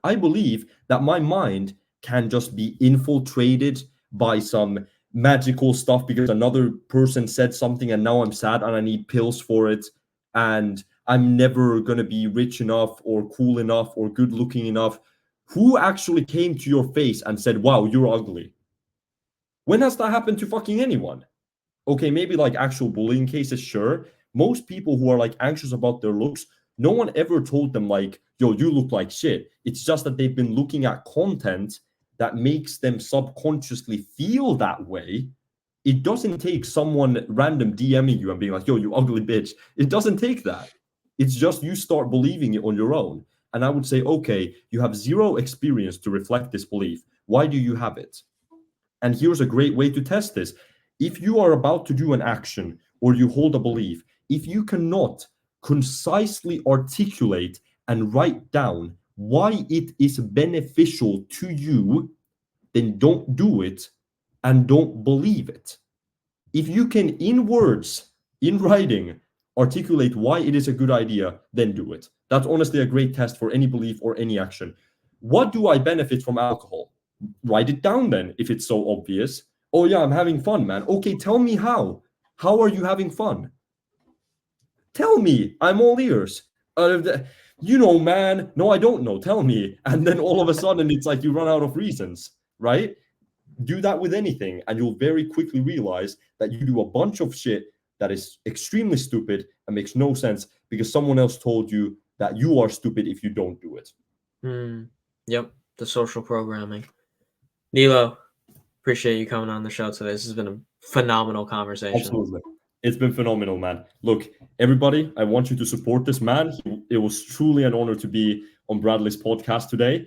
I believe that my mind can just be infiltrated by some magical stuff because another person said something and now I'm sad and I need pills for it. And I'm never going to be rich enough or cool enough or good looking enough. Who actually came to your face and said, wow, you're ugly? When has that happened to fucking anyone? Okay, maybe like actual bullying cases, sure. Most people who are like anxious about their looks, no one ever told them like, yo, you look like shit. It's just that they've been looking at content that makes them subconsciously feel that way. It doesn't take someone random DMing you and being like, yo, you ugly bitch. It doesn't take that. It's just you start believing it on your own. And I would say, okay, you have zero experience to reflect this belief. Why do you have it? And here's a great way to test this. If you are about to do an action or you hold a belief, if you cannot concisely articulate and write down why it is beneficial to you, then don't do it and don't believe it. If you can, in words, in writing, articulate why it is a good idea, then do it. That's honestly a great test for any belief or any action. What do I benefit from alcohol? Write it down then, if it's so obvious. Oh yeah, I'm having fun, man. Okay, tell me how. How are you having fun? Tell me. I'm all ears. Man. No, I don't know. Tell me. And then all of a sudden, it's like you run out of reasons, right? Do that with anything, and you'll very quickly realize that you do a bunch of shit that is extremely stupid and makes no sense because someone else told you that you are stupid if you don't do it. Yep, the social programming. Niilo, appreciate you coming on the show today. This has been a phenomenal conversation. Absolutely. It's been phenomenal, man. Look, everybody, I want you to support this man. It was truly an honor to be on Bradley's podcast today.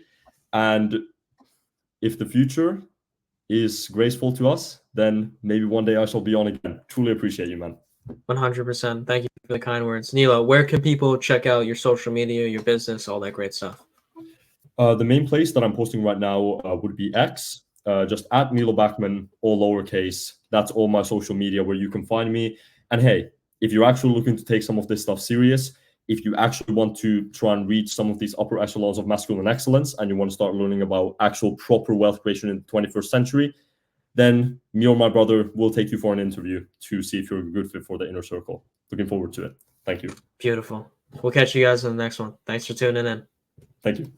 And if the future is graceful to us, then maybe one day I shall be on again. Truly appreciate you, man. 100%. Thank you for the kind words. Niilo, where can people check out your social media, your business, all that great stuff? The main place that I'm posting right now would be X. just at Niilo Backman, all lowercase. That's all my social media where you can find me. And hey, if you're actually looking to take some of this stuff serious, if you actually want to try and reach some of these upper echelons of masculine excellence and you want to start learning about actual proper wealth creation in the 21st century, then me or my brother will take you for an interview to see if you're a good fit for the inner circle. Looking forward to it. Thank you. Beautiful. We'll catch you guys in the next one. Thanks for tuning in. Thank you.